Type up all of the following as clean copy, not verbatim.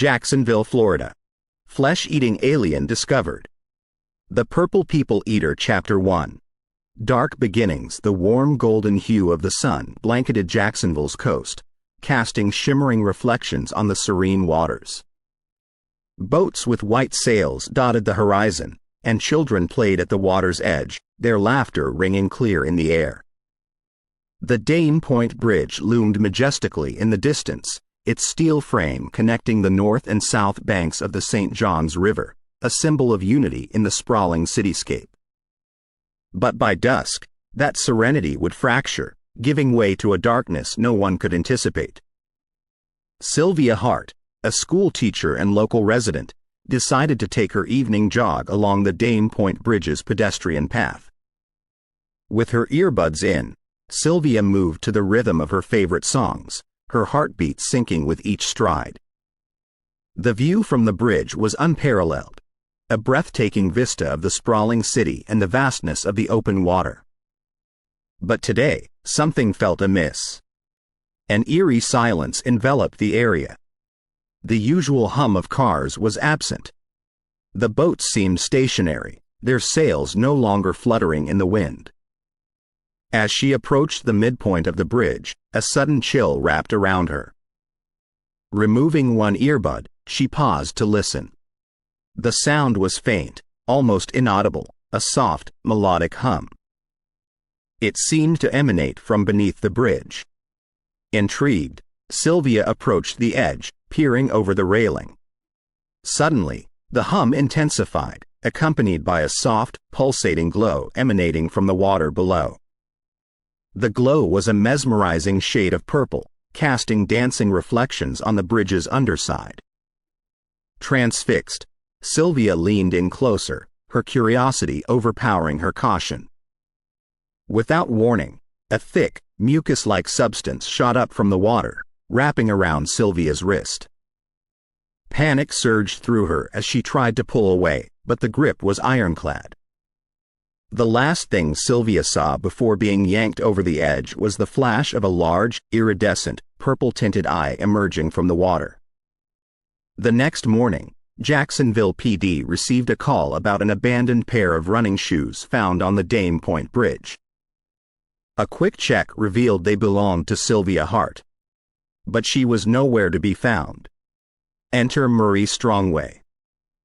Jacksonville, Florida. Flesh-eating alien discovered. The Purple People Eater Chapter 1. Dark beginnings. The warm golden hue of the sun blanketed Jacksonville's coast, casting shimmering reflections on the serene waters. Boats with white sails dotted the horizon, and children played at the water's edge, their laughter ringing clear in the air. The Dame Point Bridge loomed majestically in the distance, its steel frame connecting the north and south banks of the St. Johns River, a symbol of unity in the sprawling cityscape. But by dusk, that serenity would fracture, giving way to a darkness no one could anticipate. Sylvia Hart, a school teacher and local resident, decided to take her evening jog along the Dame Point Bridge's pedestrian path. With her earbuds in, Sylvia moved to the rhythm of her favorite songs, her heartbeat sinking with each stride. The view from the bridge was unparalleled, a breathtaking vista of the sprawling city and the vastness of the open water. But today, something felt amiss. An eerie silence enveloped the area. The usual hum of cars was absent. The boats seemed stationary, their sails no longer fluttering in the wind. As she approached the midpoint of the bridge, a sudden chill wrapped around her. Removing one earbud, she paused to listen. The sound was faint, almost inaudible, a soft, melodic hum. It seemed to emanate from beneath the bridge. Intrigued, Sylvia approached the edge, peering over the railing. Suddenly, the hum intensified, accompanied by a soft, pulsating glow emanating from the water below. The glow was a mesmerizing shade of purple, casting dancing reflections on the bridge's underside. Transfixed, Sylvia leaned in closer, her curiosity overpowering her caution. Without warning, a thick, mucus-like substance shot up from the water, wrapping around Sylvia's wrist. Panic surged through her as she tried to pull away, but the grip was ironclad. The last thing Sylvia saw before being yanked over the edge was the flash of a large, iridescent, purple-tinted eye emerging from the water. The next morning, Jacksonville PD received a call about an abandoned pair of running shoes found on the Dame Point Bridge. A quick check revealed they belonged to Sylvia Hart. But she was nowhere to be found. Enter Murray Strongway.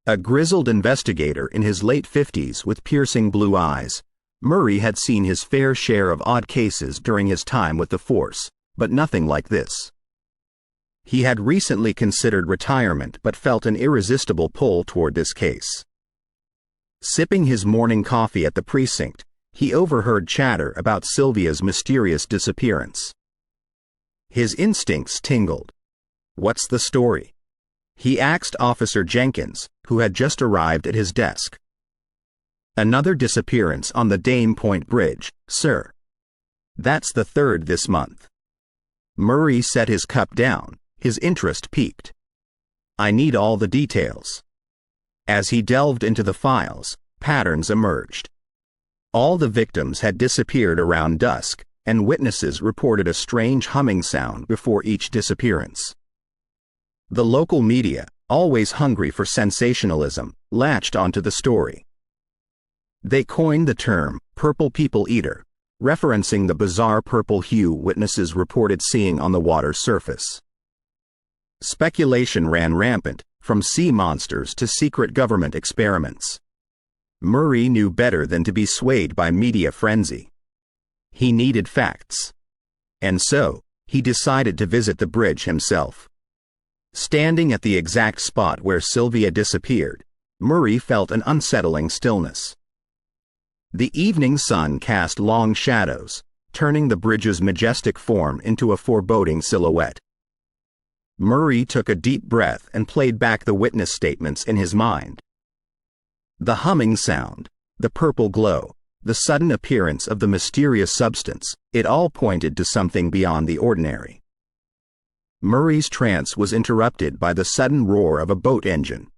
A grizzled investigator in his late 50s with piercing blue eyes, Murray had seen his fair share of odd cases during his time with the force, but nothing like this. He had recently considered retirement but felt an irresistible pull toward this case. Sipping his morning coffee at the precinct, he overheard chatter about Sylvia's mysterious disappearance. His instincts tingled. What's the story? He asked Officer Jenkins, who had just arrived at his desk. Another disappearance on the Dame Point Bridge, sir. That's the third this month. Murray set his cup down, his interest piqued. I need all the details. As he delved into the files, patterns emerged. All the victims had disappeared around dusk, and witnesses reported a strange humming sound before each disappearance. The local media, always hungry for sensationalism, latched onto the story. They coined the term Purple People Eater, referencing the bizarre purple hue witnesses reported seeing on the water's surface. Speculation ran rampant, from sea monsters to secret government experiments. Murray knew better than to be swayed by media frenzy. He needed facts. And so, he decided to visit the bridge himself. Standing at the exact spot where Sylvia disappeared, Murray felt an unsettling stillness. The evening sun cast long shadows, turning the bridge's majestic form into a foreboding silhouette. Murray took a deep breath and played back the witness statements in his mind. The humming sound, the purple glow, the sudden appearance of the mysterious substance, it all pointed to something beyond the ordinary. Murray's trance was interrupted by the sudden roar of a boat engine.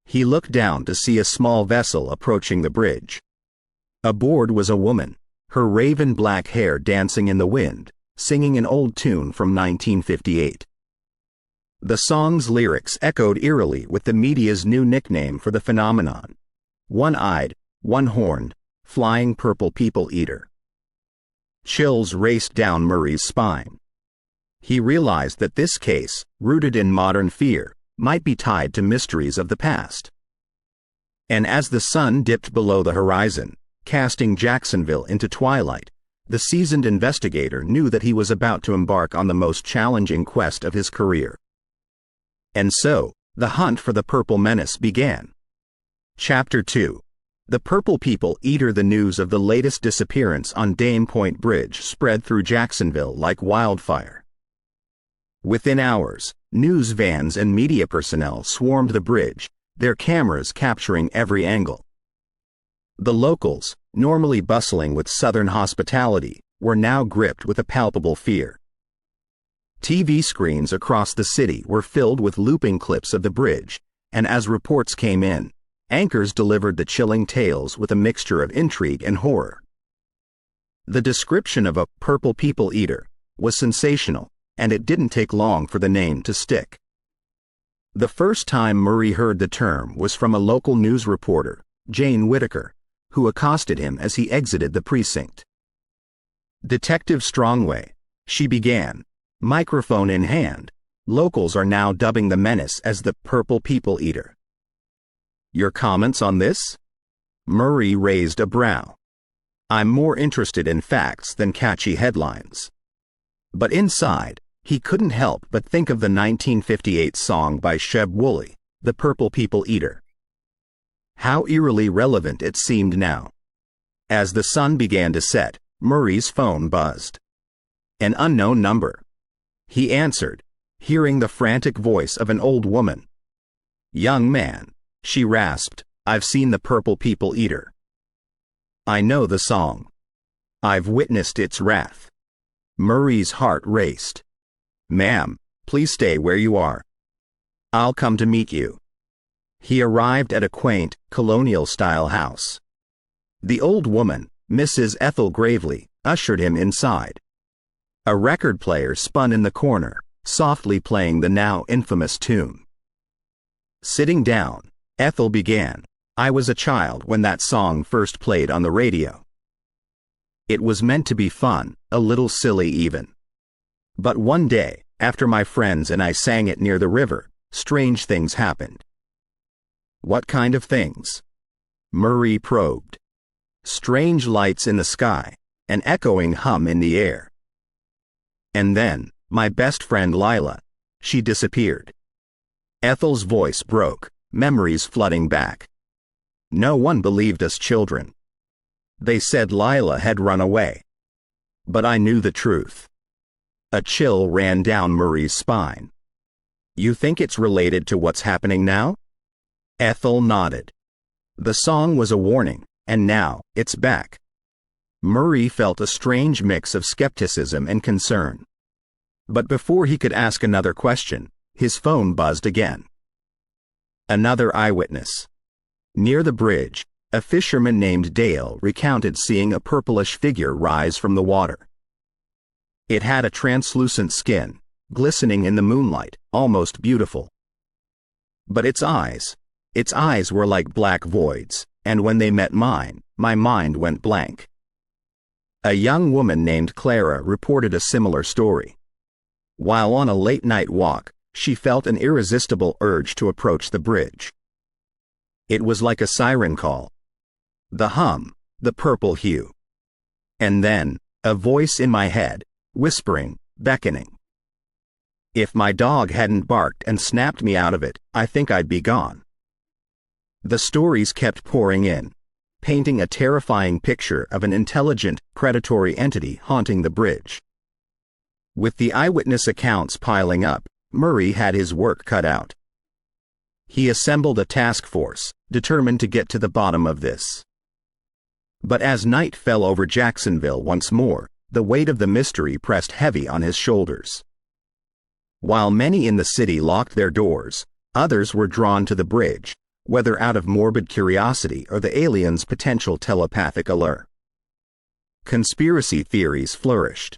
He looked down to see a small vessel approaching the bridge. Aboard was a woman, her raven black hair dancing in the wind, singing an old tune from 1958. The song's lyrics echoed eerily with the media's new nickname for the phenomenon: one-eyed, one-horned, flying purple people eater. Chills raced down Murray's spine. He realized that this case, rooted in modern fear, might be tied to mysteries of the past. And as the sun dipped below the horizon, casting Jacksonville into twilight, the seasoned investigator knew that he was about to embark on the most challenging quest of his career. And so, the hunt for the Purple Menace began. Chapter 2. The Purple People Eater. The news of the latest disappearance on Dame Point Bridge spread through Jacksonville like wildfire. Within hours, news vans and media personnel swarmed the bridge, their cameras capturing every angle. The locals, normally bustling with Southern hospitality, were now gripped with a palpable fear. TV screens across the city were filled with looping clips of the bridge, and as reports came in, anchors delivered the chilling tales with a mixture of intrigue and horror. The description of a purple people eater was sensational, and it didn't take long for the name to stick. The first time Murray heard the term was from a local news reporter, Jane Whitaker, who accosted him as he exited the precinct. "Detective Strongway," she began, microphone in hand. "Locals are now dubbing the Menace as the Purple People Eater. Your comments on this?" Murray raised a brow. "I'm more interested in facts than catchy headlines." But inside, he couldn't help but think of the 1958 song by Sheb Wooley, "The Purple People Eater." How eerily relevant it seemed now. As the sun began to set, Murray's phone buzzed. An unknown number. He answered, hearing the frantic voice of an old woman. "Young man," she rasped, "I've seen the Purple People Eater. I know the song. I've witnessed its wrath." Murray's heart raced. "Ma'am, please stay where you are. I'll come to meet you." He arrived at a quaint, colonial-style house. The old woman, Mrs. Ethel Gravely, ushered him inside. A record player spun in the corner, softly playing the now infamous tune. Sitting down, Ethel began, "I was a child when that song first played on the radio. It was meant to be fun, a little silly even. But one day, after my friends and I sang it near the river, strange things happened." "What kind of things?" Murray probed. "Strange lights in the sky, an echoing hum in the air. And then, my best friend Lila, she disappeared." Ethel's voice broke, memories flooding back. "No one believed us children. They said Lila had run away. But I knew the truth." A chill ran down Murray's spine. "You think it's related to what's happening now?" Ethel nodded. The song was a warning, and now, it's back. Murray felt a strange mix of skepticism and concern. But before he could ask another question, his phone buzzed again. Another eyewitness. Near the bridge, a fisherman named Dale recounted seeing a purplish figure rise from the water. It had a translucent skin, glistening in the moonlight, almost beautiful. But its eyes were like black voids, and when they met mine, my mind went blank. A young woman named Clara reported a similar story. While on a late-night walk, she felt an irresistible urge to approach the bridge. It was like a siren call. The hum, the purple hue. And then, a voice in my head, whispering, beckoning. If my dog hadn't barked and snapped me out of it, I think I'd be gone. The stories kept pouring in, painting a terrifying picture of an intelligent, predatory entity haunting the bridge. With the eyewitness accounts piling up, Murray had his work cut out. He assembled a task force, determined to get to the bottom of this. But as night fell over Jacksonville once more, the weight of the mystery pressed heavy on his shoulders. While many in the city locked their doors, others were drawn to the bridge, whether out of morbid curiosity or the aliens' potential telepathic allure. Conspiracy theories flourished.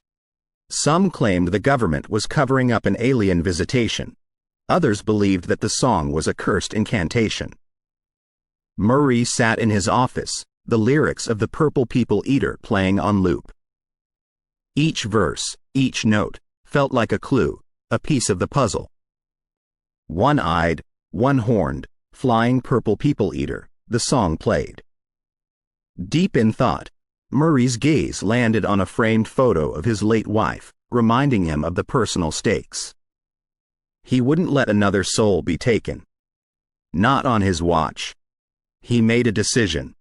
Some claimed the government was covering up an alien visitation. Others believed that the song was a cursed incantation. Murray sat in his office, the lyrics of the Purple People Eater playing on loop. Each verse, each note, felt like a clue, a piece of the puzzle. One-eyed, one-horned, flying Purple People Eater, the song played. Deep in thought, Murray's gaze landed on a framed photo of his late wife, reminding him of the personal stakes. He wouldn't let another soul be taken. Not on his watch. He made a decision.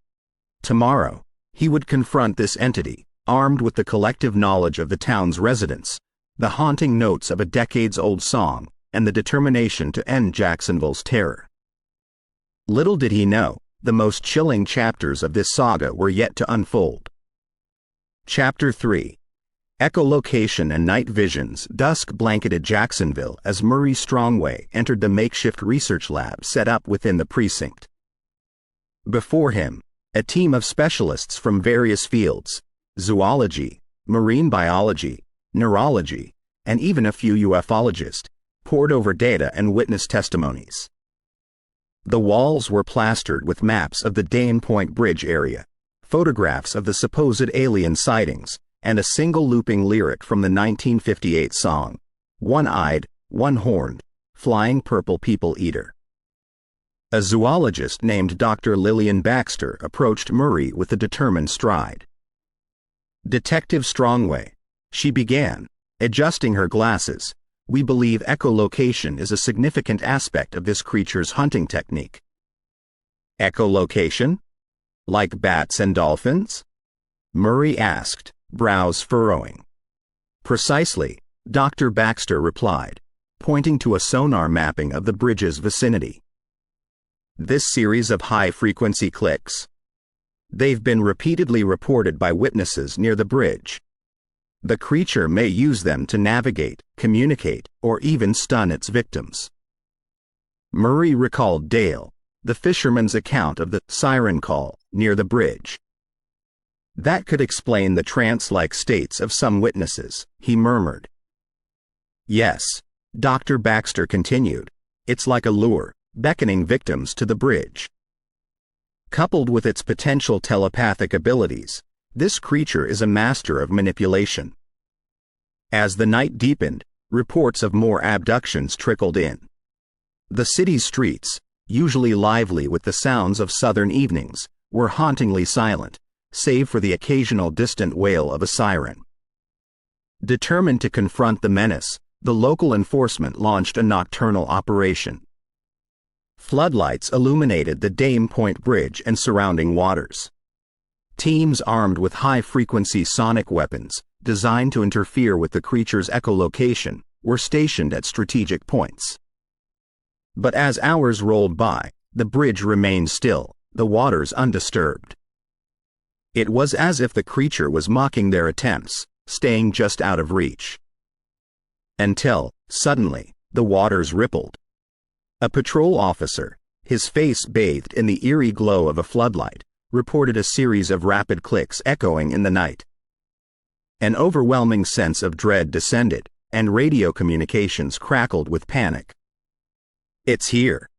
Tomorrow, he would confront this entity, armed with the collective knowledge of the town's residents, the haunting notes of a decades-old song, and the determination to end Jacksonville's terror. Little did he know, the most chilling chapters of this saga were yet to unfold. Chapter 3. Echolocation and Night Visions. Dusk blanketed Jacksonville as Murray Strongway entered the makeshift research lab set up within the precinct. Before him, a team of specialists from various fields, zoology, marine biology, neurology, and even a few ufologists, pored over data and witness testimonies. The walls were plastered with maps of the Dane Point Bridge area, photographs of the supposed alien sightings, and a single looping lyric from the 1958 song, One-Eyed, One-Horned, Flying Purple People Eater. A zoologist named Dr. Lillian Baxter approached Murray with a determined stride. "Detective Strongway," she began, adjusting her glasses, "we believe echolocation is a significant aspect of this creature's hunting technique." "Echolocation? Like bats and dolphins?" Murray asked, brows furrowing. "Precisely," Dr. Baxter replied, pointing to a sonar mapping of the bridge's vicinity. "This series of high-frequency clicks? They've been repeatedly reported by witnesses near the bridge. The creature may use them to navigate, communicate, or even stun its victims." Murray recalled Dale, the fisherman's account of the siren call near the bridge. "That could explain the trance-like states of some witnesses," he murmured. "Yes," Dr. Baxter continued, "it's like a lure, beckoning victims to the bridge. Coupled with its potential telepathic abilities, this creature is a master of manipulation." As the night deepened, reports of more abductions trickled in. The city's streets, usually lively with the sounds of southern evenings, were hauntingly silent, save for the occasional distant wail of a siren. Determined to confront the menace, the local enforcement launched a nocturnal operation. Floodlights illuminated the Dane Point Bridge and surrounding waters. Teams armed with high-frequency sonic weapons, designed to interfere with the creature's echolocation, were stationed at strategic points. But as hours rolled by, the bridge remained still, the waters undisturbed. It was as if the creature was mocking their attempts, staying just out of reach. Until, suddenly, the waters rippled. A patrol officer, his face bathed in the eerie glow of a floodlight, reported a series of rapid clicks echoing in the night. An overwhelming sense of dread descended, and radio communications crackled with panic. "It's here."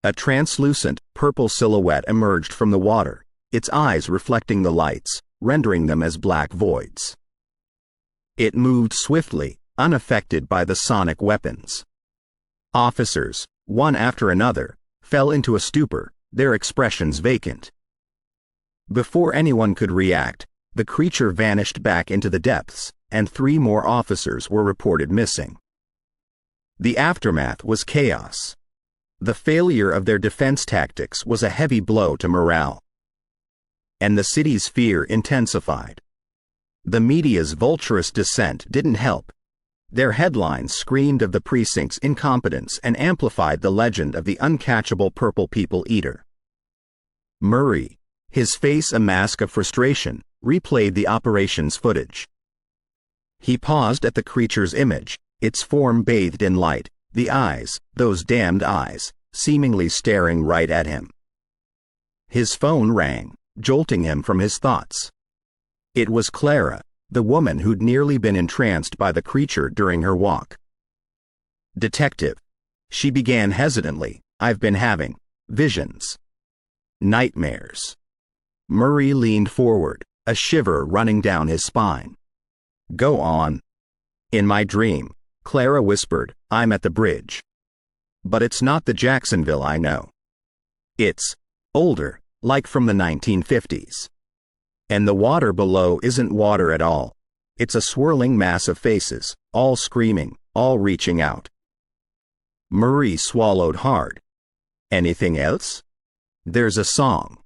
A translucent, purple silhouette emerged from the water, its eyes reflecting the lights, rendering them as black voids. It moved swiftly, unaffected by the sonic weapons. Officers, one after another, fell into a stupor, their expressions vacant. Before anyone could react, the creature vanished back into the depths, and 3 more officers were reported missing. The aftermath was chaos. The failure of their defense tactics was a heavy blow to morale. And the city's fear intensified. The media's vulturous dissent didn't help. Their headlines screamed of the precinct's incompetence and amplified the legend of the uncatchable Purple People Eater. Murray, his face a mask of frustration, replayed the operation's footage. He paused at the creature's image, its form bathed in light, the eyes, those damned eyes, seemingly staring right at him. His phone rang, jolting him from his thoughts. It was Clara, the woman who'd nearly been entranced by the creature during her walk. "Detective," She began hesitantly. I've been having visions. Nightmares. Murray leaned forward, a shiver running down his spine. Go on. In my dream, Clara whispered, I'm at the bridge. But it's not the Jacksonville I know. It's older, like from the 1950s. And the water below isn't water at all. It's a swirling mass of faces, all screaming, all reaching out. Murray swallowed hard. Anything else? There's a song.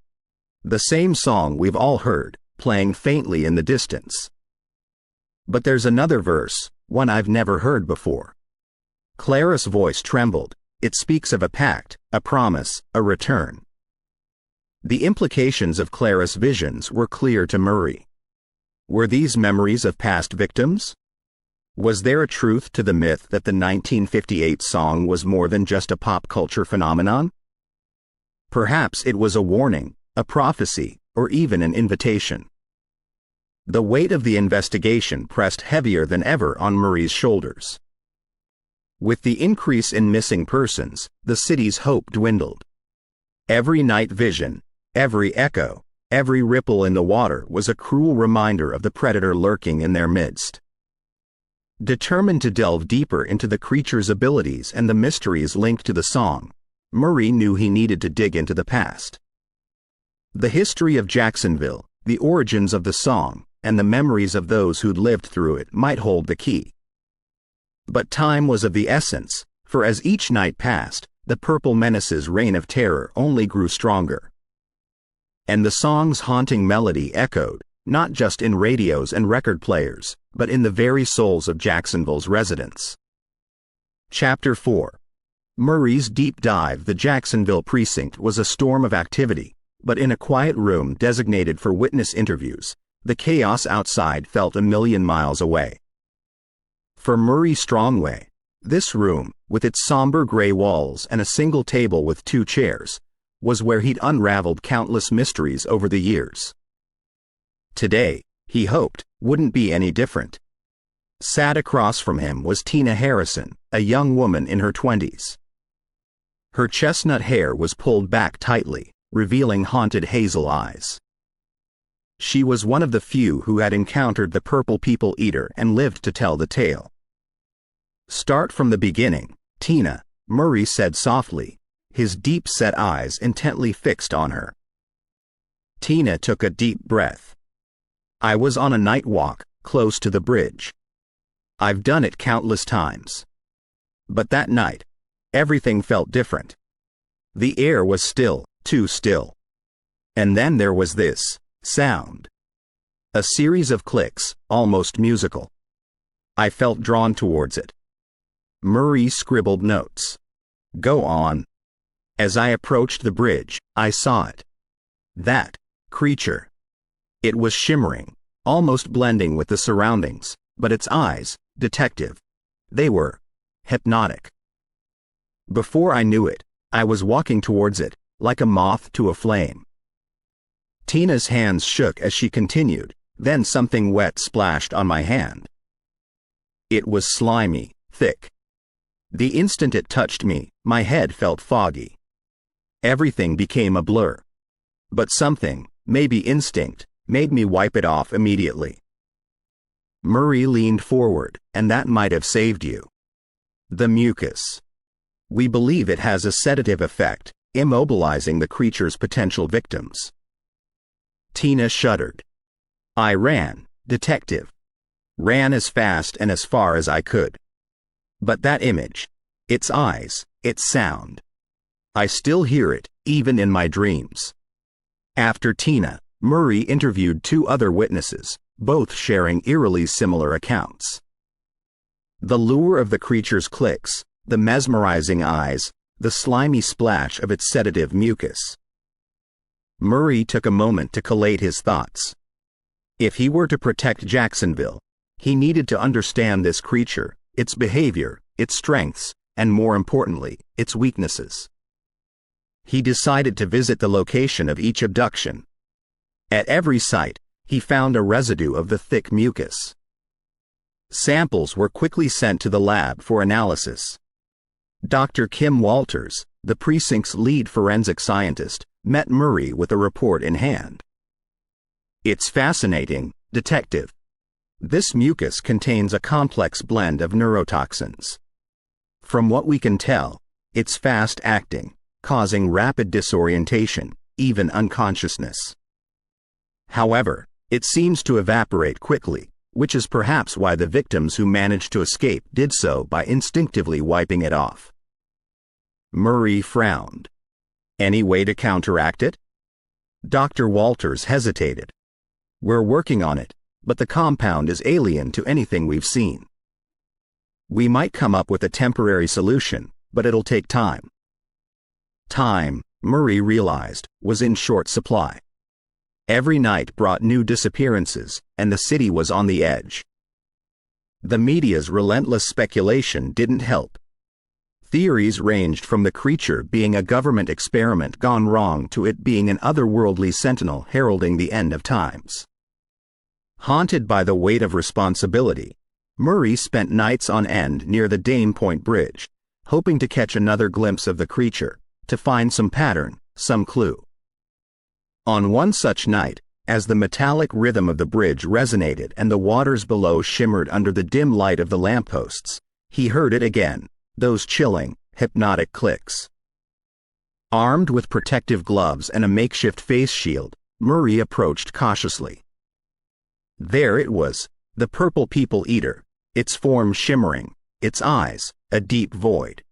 The same song we've all heard, playing faintly in the distance. But there's another verse, one I've never heard before. Clara's voice trembled. It speaks of a pact, a promise, a return. The implications of Clara's visions were clear to Murray. Were these memories of past victims? Was there a truth to the myth that the 1958 song was more than just a pop culture phenomenon? Perhaps it was a warning, a prophecy, or even an invitation. The weight of the investigation pressed heavier than ever on Murray's shoulders. With the increase in missing persons, the city's hope dwindled. Every night vision, every echo, every ripple in the water was a cruel reminder of the predator lurking in their midst. Determined to delve deeper into the creature's abilities and the mysteries linked to the song, Murray knew he needed to dig into the past. The history of Jacksonville, the origins of the song, and the memories of those who'd lived through it might hold the key. But time was of the essence, for as each night passed, the Purple Menace's reign of terror only grew stronger. And the song's haunting melody echoed, not just in radios and record players, but in the very souls of Jacksonville's residents. Chapter 4. Murray's deep dive. The Jacksonville precinct was a storm of activity, but in a quiet room designated for witness interviews, the chaos outside felt a million miles away. For Murray Strongway, this room, with its somber gray walls and a single table with 2 chairs, was where he'd unraveled countless mysteries over the years. Today, he hoped, wouldn't be any different. Sat across from him was Tina Harrison, a young woman in her 20s. Her chestnut hair was pulled back tightly, revealing haunted hazel eyes. She was one of the few who had encountered the Purple People Eater and lived to tell the tale. Start from the beginning, Tina, Murray said softly, his deep-set eyes intently fixed on her. Tina took a deep breath. I was on a night walk, close to the bridge. I've done it countless times. But that night, everything felt different. The air was still, too still. And then there was this sound. A series of clicks, almost musical. I felt drawn towards it. Murray scribbled notes. Go on. As I approached the bridge, I saw it. That creature. It was shimmering, almost blending with the surroundings, but its eyes, detective. They were hypnotic. Before I knew it, I was walking towards it, like a moth to a flame. Tina's hands shook as she continued, then something wet splashed on my hand. It was slimy, thick. The instant it touched me, my head felt foggy. Everything became a blur. But something, maybe instinct, made me wipe it off immediately. Murray leaned forward, and that might have saved you. The mucus. We believe it has a sedative effect, immobilizing the creature's potential victims. Tina shuddered. I ran, detective. Ran as fast and as far as I could. But that image, its eyes, its sound. I still hear it, even in my dreams. After Tina, Murray interviewed 2 other witnesses, both sharing eerily similar accounts. The lure of the creature's clicks, the mesmerizing eyes, the slimy splash of its sedative mucus. Murray took a moment to collate his thoughts. If he were to protect Jacksonville, he needed to understand this creature, its behavior, its strengths, and more importantly, its weaknesses. He decided to visit the location of each abduction. At every site, he found a residue of the thick mucus. Samples were quickly sent to the lab for analysis. Dr. Kim Walters, the precinct's lead forensic scientist, met Murray with a report in hand. "It's fascinating, Detective. This mucus contains a complex blend of neurotoxins. From what we can tell, it's fast-acting, causing rapid disorientation, even unconsciousness. However, it seems to evaporate quickly, which is perhaps why the victims who managed to escape did so by instinctively wiping it off." Murray frowned. "Any way to counteract it?" Dr. Walters hesitated. "We're working on it, but the compound is alien to anything we've seen. We might come up with a temporary solution, but it'll take time." Time, Murray realized, was in short supply. Every night brought new disappearances, and the city was on the edge. The media's relentless speculation didn't help. Theories ranged from the creature being a government experiment gone wrong to it being an otherworldly sentinel heralding the end of times. Haunted by the weight of responsibility, Murray spent nights on end near the Dane Point Bridge, hoping to catch another glimpse of the creature, to find some pattern, some clue. On one such night, as the metallic rhythm of the bridge resonated and the waters below shimmered under the dim light of the lampposts, he heard it again, those chilling, hypnotic clicks. Armed with protective gloves and a makeshift face shield, Murray approached cautiously. There it was, the purple people-eater, its form shimmering, its eyes, a deep void.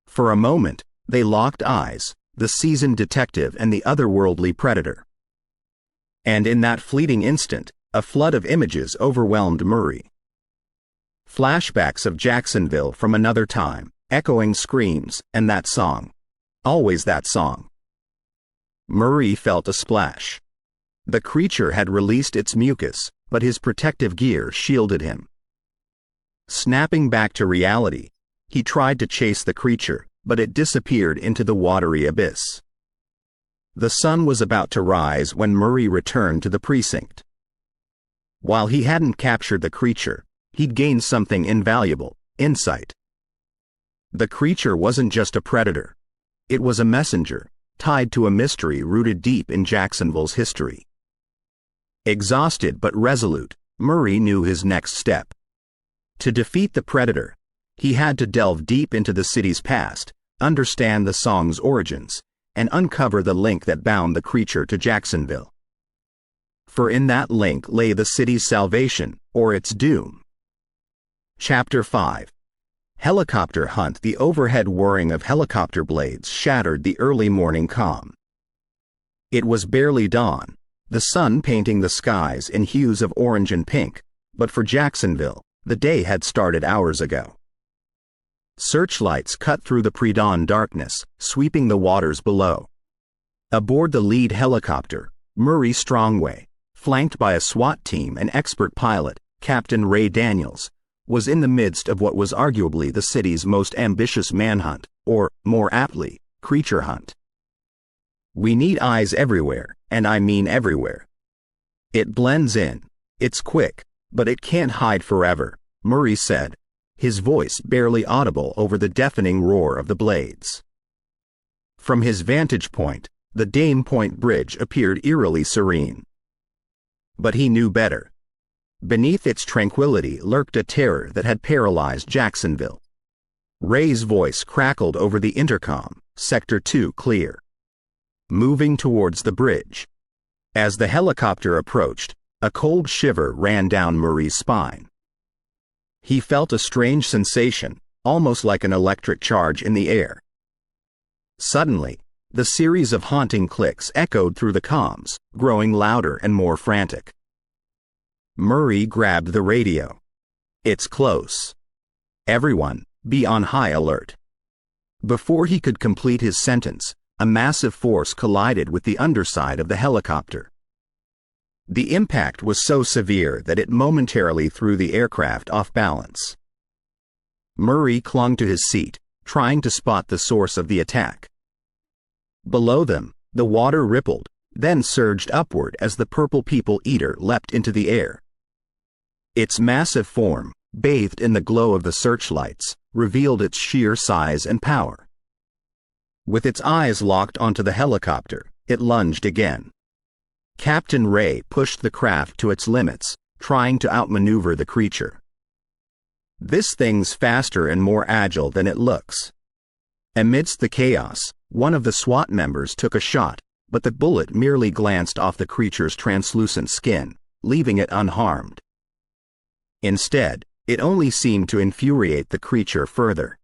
For a moment, they locked eyes, the seasoned detective and the otherworldly predator. And in that fleeting instant, a flood of images overwhelmed Murray. Flashbacks of Jacksonville from another time, echoing screams, and that song. Always that song. Murray felt a splash. The creature had released its mucus, but his protective gear shielded him. Snapping back to reality, he tried to chase the creature, but it disappeared into the watery abyss. The sun was about to rise when Murray returned to the precinct. While he hadn't captured the creature, he'd gained something invaluable: insight. The creature wasn't just a predator. It was a messenger, tied to a mystery rooted deep in Jacksonville's history. Exhausted but resolute, Murray knew his next step. To defeat the predator, he had to delve deep into the city's past, understand the song's origins, and uncover the link that bound the creature to Jacksonville. For in that link lay the city's salvation, or its doom. Chapter 5. Helicopter Hunt. The overhead whirring of helicopter blades shattered the early morning calm. It was barely dawn, the sun painting the skies in hues of orange and pink, but for Jacksonville, the day had started hours ago. Searchlights cut through the pre-dawn darkness, sweeping the waters below. Aboard the lead helicopter, Murray Strongway, flanked by a SWAT team and expert pilot, Captain Ray Daniels, was in the midst of what was arguably the city's most ambitious manhunt, or, more aptly, creature hunt. "We need eyes everywhere, and I mean everywhere. It blends in, it's quick, but it can't hide forever," Murray said, his voice barely audible over the deafening roar of the blades. From his vantage point, the Dane Point Bridge appeared eerily serene. But he knew better. Beneath its tranquility lurked a terror that had paralyzed Jacksonville. Ray's voice crackled over the intercom, Sector 2 clear. Moving towards the bridge. As the helicopter approached, a cold shiver ran down Murray's spine. He felt a strange sensation, almost like an electric charge in the air. Suddenly, the series of haunting clicks echoed through the comms, growing louder and more frantic. Murray grabbed the radio. "It's close. Everyone, be on high alert." Before he could complete his sentence, a massive force collided with the underside of the helicopter. The impact was so severe that it momentarily threw the aircraft off balance. Murray clung to his seat, trying to spot the source of the attack. Below them, the water rippled, then surged upward as the purple people-eater leapt into the air. Its massive form, bathed in the glow of the searchlights, revealed its sheer size and power. With its eyes locked onto the helicopter, it lunged again. Captain Ray pushed the craft to its limits, trying to outmaneuver the creature. This thing's faster and more agile than it looks. Amidst the chaos, one of the SWAT members took a shot, but the bullet merely glanced off the creature's translucent skin, leaving it unharmed. Instead, it only seemed to infuriate the creature further.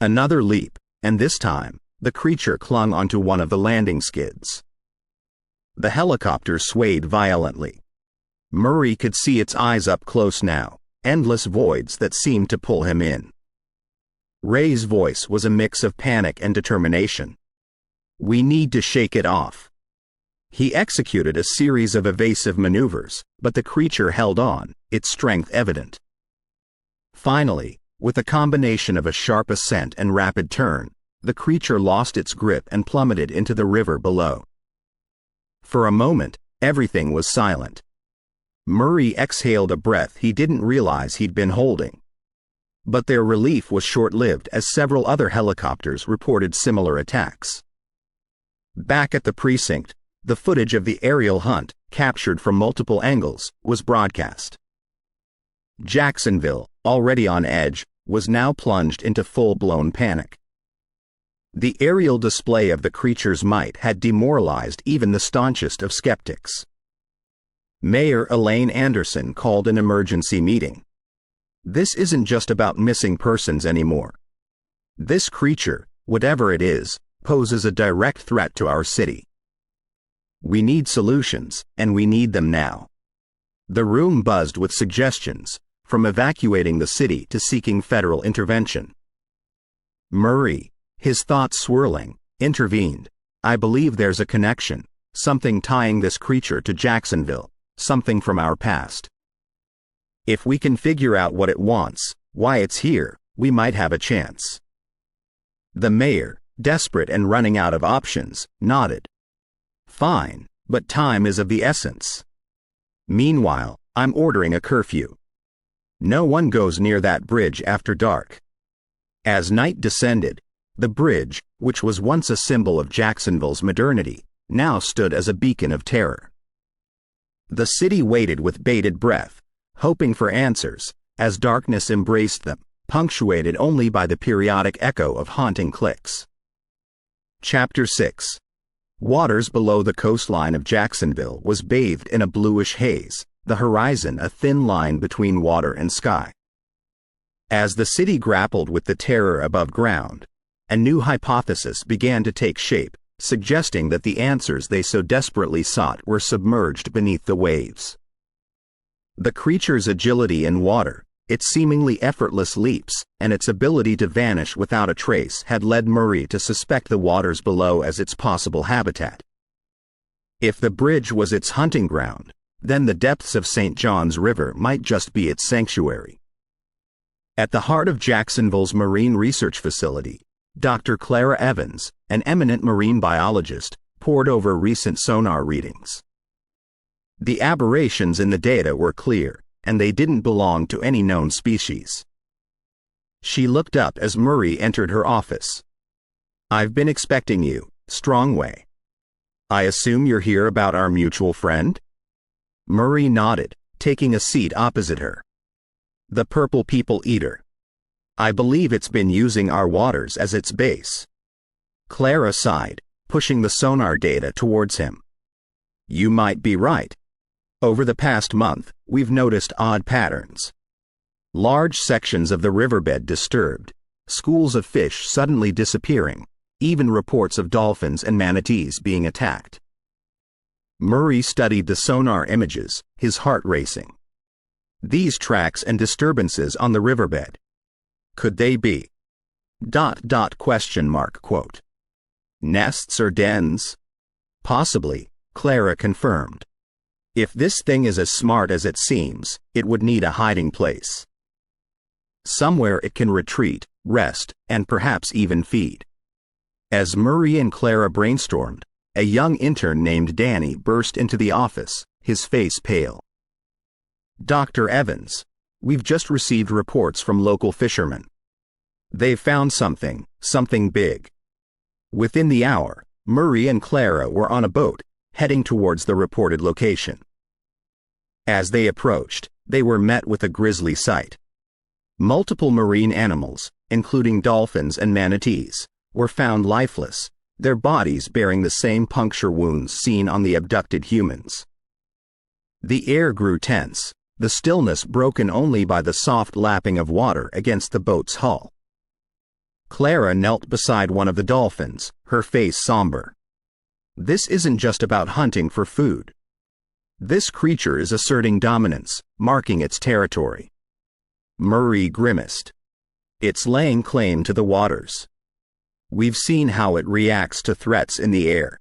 Another leap, and this time, the creature clung onto one of the landing skids. The helicopter swayed violently. Murray could see its eyes up close now, endless voids that seemed to pull him in. Ray's voice was a mix of panic and determination. "We need to shake it off." He executed a series of evasive maneuvers, but the creature held on, its strength evident. Finally, with a combination of a sharp ascent and rapid turn, the creature lost its grip and plummeted into the river below. For a moment, everything was silent. Murray exhaled a breath he didn't realize he'd been holding. But their relief was short-lived as several other helicopters reported similar attacks. Back at the precinct, the footage of the aerial hunt, captured from multiple angles, was broadcast. Jacksonville, already on edge, was now plunged into full-blown panic. The aerial display of the creature's might had demoralized even the staunchest of skeptics. Mayor Elaine Anderson called an emergency meeting. "This isn't just about missing persons anymore. This creature, whatever it is, poses a direct threat to our city. We need solutions, and we need them now." The room buzzed with suggestions, from evacuating the city to seeking federal intervention. Murray, his thoughts swirling, intervened. "I believe there's a connection, something tying this creature to Jacksonville, something from our past. If we can figure out what it wants, why it's here, we might have a chance." The mayor, desperate and running out of options, nodded. "Fine, but time is of the essence. Meanwhile, I'm ordering a curfew. No one goes near that bridge after dark." As night descended, the bridge, which was once a symbol of Jacksonville's modernity, now stood as a beacon of terror. The city waited with bated breath, hoping for answers, as darkness embraced them, punctuated only by the periodic echo of haunting clicks. Chapter 6. Waters below the coastline of Jacksonville was bathed in a bluish haze, the horizon a thin line between water and sky. As the city grappled with the terror above ground, a new hypothesis began to take shape, suggesting that the answers they so desperately sought were submerged beneath the waves. The creature's agility in water, its seemingly effortless leaps, and its ability to vanish without a trace had led Murray to suspect the waters below as its possible habitat. If the bridge was its hunting ground, then the depths of St. John's River might just be its sanctuary. At the heart of Jacksonville's marine research facility, Dr. Clara Evans, an eminent marine biologist, pored over recent sonar readings. The aberrations in the data were clear, and they didn't belong to any known species. She looked up as Murray entered her office. "I've been expecting you, Strongway. I assume you're here about our mutual friend?" Murray nodded, taking a seat opposite her. "The Purple People Eater. I believe it's been using our waters as its base." Clara sighed, pushing the sonar data towards him. "You might be right. Over the past month, we've noticed odd patterns. Large sections of the riverbed disturbed, schools of fish suddenly disappearing, even reports of dolphins and manatees being attacked." Murray studied the sonar images, his heart racing. These tracks and disturbances on the riverbed. Could they be? Quote. Nests or dens? Possibly, Clara confirmed. If this thing is as smart as it seems, it would need a hiding place. Somewhere it can retreat, rest, and perhaps even feed. As Murray and Clara brainstormed, a young intern named Danny burst into the office, his face pale. "Dr. Evans, We've just received reports from local fishermen. They've found something big." Within the hour, Murray and Clara were on a boat, heading towards the reported location. As they approached, they were met with a grisly sight. Multiple marine animals, including dolphins and manatees, were found lifeless, their bodies bearing the same puncture wounds seen on the abducted humans. The air grew tense, the stillness broken only by the soft lapping of water against the boat's hull. Clara knelt beside one of the dolphins, her face somber. "This isn't just about hunting for food. This creature is asserting dominance, marking its territory." Murray grimaced. "It's laying claim to the waters. We've seen how it reacts to threats in the air.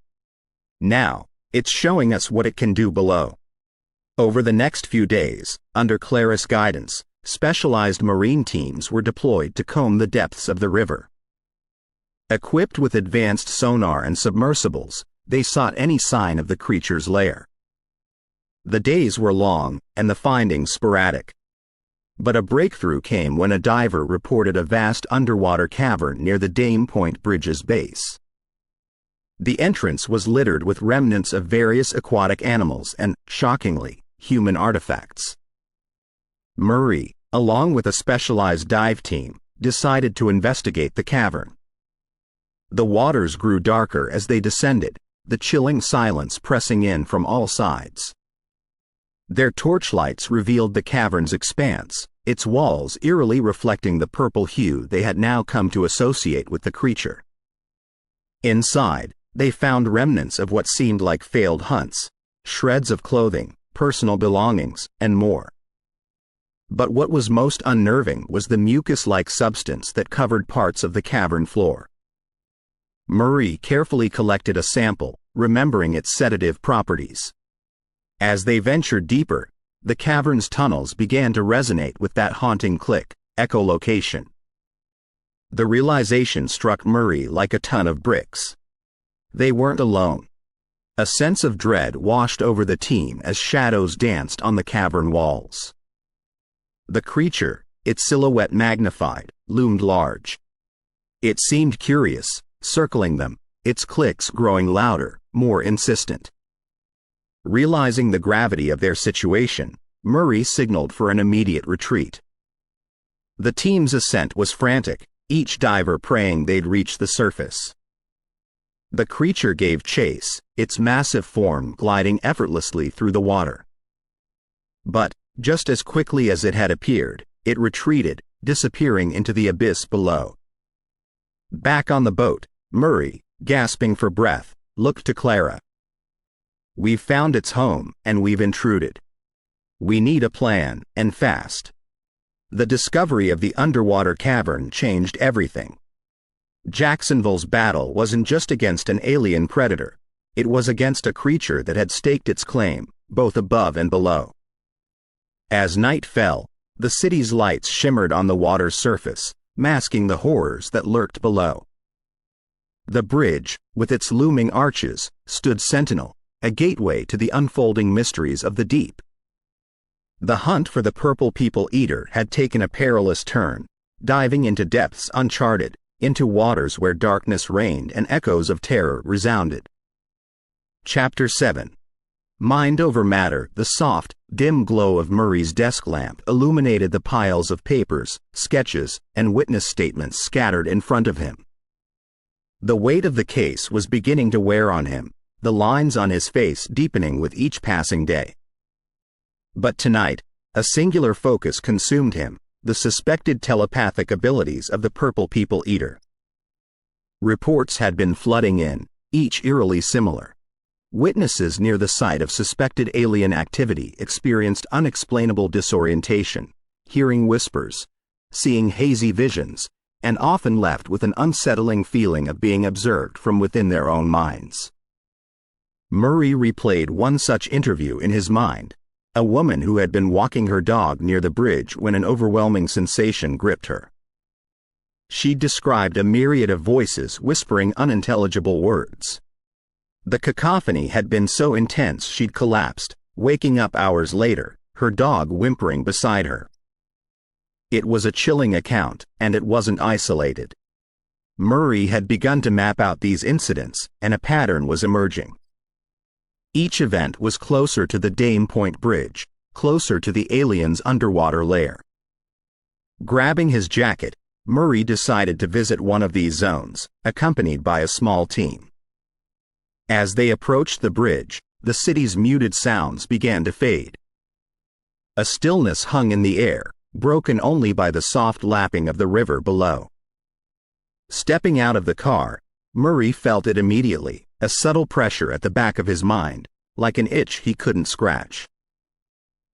Now, it's showing us what it can do below." Over the next few days, under Clara's guidance, specialized marine teams were deployed to comb the depths of the river. Equipped with advanced sonar and submersibles, they sought any sign of the creature's lair. The days were long, and the findings sporadic. But a breakthrough came when a diver reported a vast underwater cavern near the Dame Point Bridge's base. The entrance was littered with remnants of various aquatic animals and, shockingly, human artifacts. Murray, along with a specialized dive team, decided to investigate the cavern. The waters grew darker as they descended, the chilling silence pressing in from all sides. Their torchlights revealed the cavern's expanse, its walls eerily reflecting the purple hue they had now come to associate with the creature. Inside, they found remnants of what seemed like failed hunts, shreds of clothing, personal belongings, and more. But what was most unnerving was the mucus-like substance that covered parts of the cavern floor. Murray carefully collected a sample, remembering its sedative properties. As they ventured deeper, the cavern's tunnels began to resonate with that haunting click, echolocation. The realization struck Murray like a ton of bricks. They weren't alone. A sense of dread washed over the team as shadows danced on the cavern walls. The creature, its silhouette magnified, loomed large. It seemed curious, circling them, its clicks growing louder, more insistent. Realizing the gravity of their situation, Murray signaled for an immediate retreat. The team's ascent was frantic, each diver praying they'd reach the surface. The creature gave chase, its massive form gliding effortlessly through the water. But, just as quickly as it had appeared, it retreated, disappearing into the abyss below. Back on the boat, Murray, gasping for breath, looked to Clara. "We've found its home, and we've intruded. We need a plan, and fast." The discovery of the underwater cavern changed everything. Jacksonville's battle wasn't just against an alien predator, it was against a creature that had staked its claim, both above and below. As night fell, the city's lights shimmered on the water's surface, masking the horrors that lurked below. The bridge, with its looming arches, stood sentinel, a gateway to the unfolding mysteries of the deep. The hunt for the Purple People Eater had taken a perilous turn, diving into depths uncharted, into waters where darkness reigned and echoes of terror resounded. Chapter 7. Mind over matter. The soft, dim glow of Murray's desk lamp illuminated the piles of papers, sketches, and witness statements scattered in front of him. The weight of the case was beginning to wear on him, the lines on his face deepening with each passing day. But tonight, a singular focus consumed him, the suspected telepathic abilities of the Purple People Eater. Reports had been flooding in, each eerily similar. Witnesses near the site of suspected alien activity experienced unexplainable disorientation, hearing whispers, seeing hazy visions, and often left with an unsettling feeling of being observed from within their own minds. Murray replayed one such interview in his mind, a woman who had been walking her dog near the bridge when an overwhelming sensation gripped her. She described a myriad of voices whispering unintelligible words. The cacophony had been so intense she'd collapsed, waking up hours later, her dog whimpering beside her. It was a chilling account, and it wasn't isolated. Murray had begun to map out these incidents, and a pattern was emerging. Each event was closer to the Dame Point Bridge, closer to the aliens' underwater lair. Grabbing his jacket, Murray decided to visit one of these zones, accompanied by a small team. As they approached the bridge, the city's muted sounds began to fade. A stillness hung in the air, broken only by the soft lapping of the river below. Stepping out of the car, Murray felt it immediately, a subtle pressure at the back of his mind, like an itch he couldn't scratch.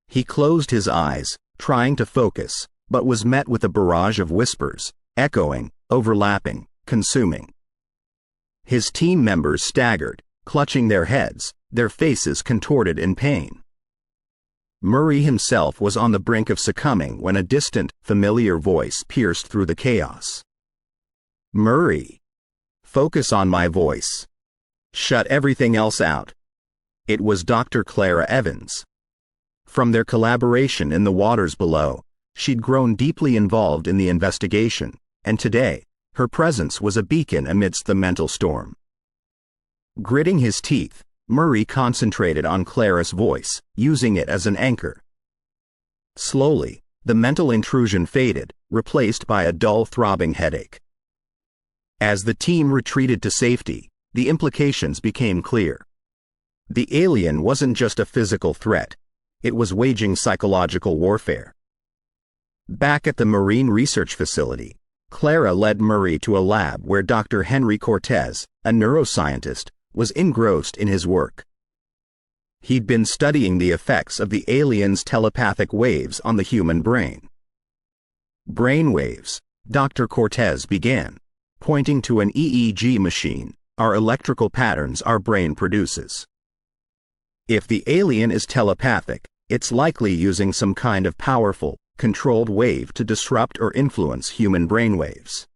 He closed his eyes, trying to focus, but was met with a barrage of whispers, echoing, overlapping, consuming. His team members staggered, clutching their heads, their faces contorted in pain. Murray himself was on the brink of succumbing when a distant, familiar voice pierced through the chaos. "Murray, focus on my voice. Shut everything else out." It was Dr. Clara Evans. From their collaboration in the waters below, she'd grown deeply involved in the investigation, and today, her presence was a beacon amidst the mental storm. Gritting his teeth, Murray concentrated on Clara's voice, using it as an anchor. Slowly, the mental intrusion faded, replaced by a dull throbbing headache. As the team retreated to safety, the implications became clear. The alien wasn't just a physical threat, it was waging psychological warfare. Back at the Marine Research Facility, Clara led Murray to a lab where Dr. Henry Cortez, a neuroscientist, was engrossed in his work. He'd been studying the effects of the alien's telepathic waves on the human brain. "Brain waves," Dr. Cortez began, pointing to an EEG machine, "are electrical patterns our brain produces. If the alien is telepathic, it's likely using some kind of powerful, controlled wave to disrupt or influence human brainwaves."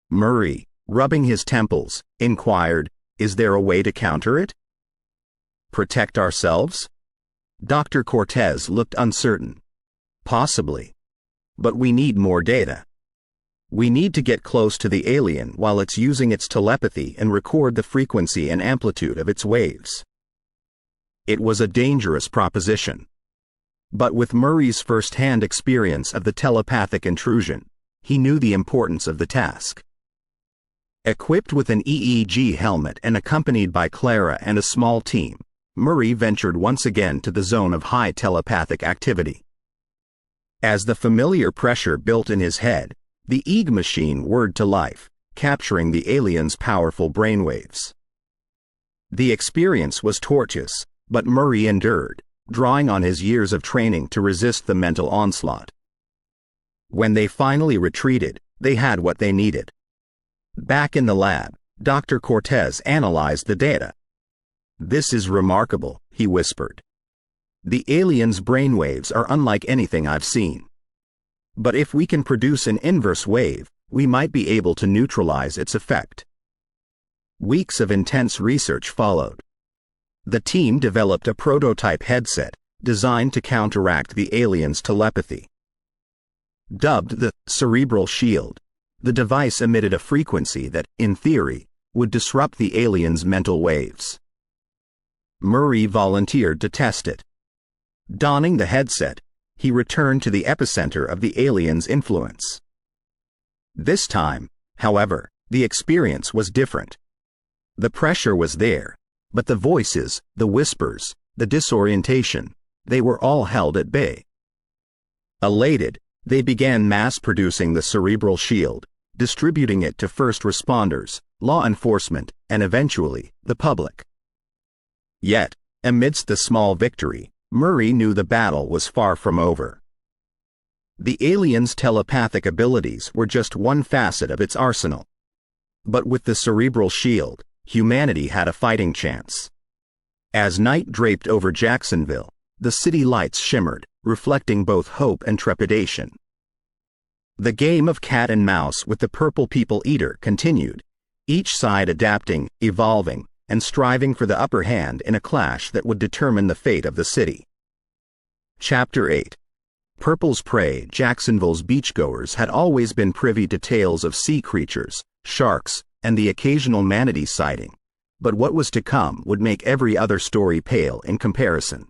Murray, rubbing his temples, inquired, "Is there a way to counter it? Protect ourselves?" Dr. Cortez looked uncertain. "Possibly. But we need more data. We need to get close to the alien while it's using its telepathy and record the frequency and amplitude of its waves." It was a dangerous proposition. But with Murray's first-hand experience of the telepathic intrusion, he knew the importance of the task. Equipped with an EEG helmet and accompanied by Clara and a small team, Murray ventured once again to the zone of high telepathic activity. As the familiar pressure built in his head, the EEG machine whirred to life, capturing the alien's powerful brainwaves. The experience was torturous, but Murray endured, drawing on his years of training to resist the mental onslaught. When they finally retreated, they had what they needed. Back in the lab, Dr. Cortez analyzed the data. "This is remarkable," he whispered. "The alien's brainwaves are unlike anything I've seen. But if we can produce an inverse wave, we might be able to neutralize its effect." Weeks of intense research followed. The team developed a prototype headset designed to counteract the alien's telepathy. Dubbed the cerebral shield, the device emitted a frequency that, in theory, would disrupt the alien's mental waves. Murray volunteered to test it. Donning the headset, he returned to the epicenter of the alien's influence. This time, however, the experience was different. The pressure was there, but the voices, the whispers, the disorientation, they were all held at bay. Elated, they began mass-producing the cerebral shield, distributing it to first responders, law enforcement, and eventually, the public. Yet, amidst the small victory, Murray knew the battle was far from over. The alien's telepathic abilities were just one facet of its arsenal. But with the cerebral shield, humanity had a fighting chance. As night draped over Jacksonville, the city lights shimmered, reflecting both hope and trepidation. The game of cat and mouse with the purple people eater continued, each side adapting, evolving, and striving for the upper hand in a clash that would determine the fate of the city. Chapter 8. Purple's prey. Jacksonville's beachgoers had always been privy to tales of sea creatures, sharks, and the occasional manatee sighting, but what was to come would make every other story pale in comparison.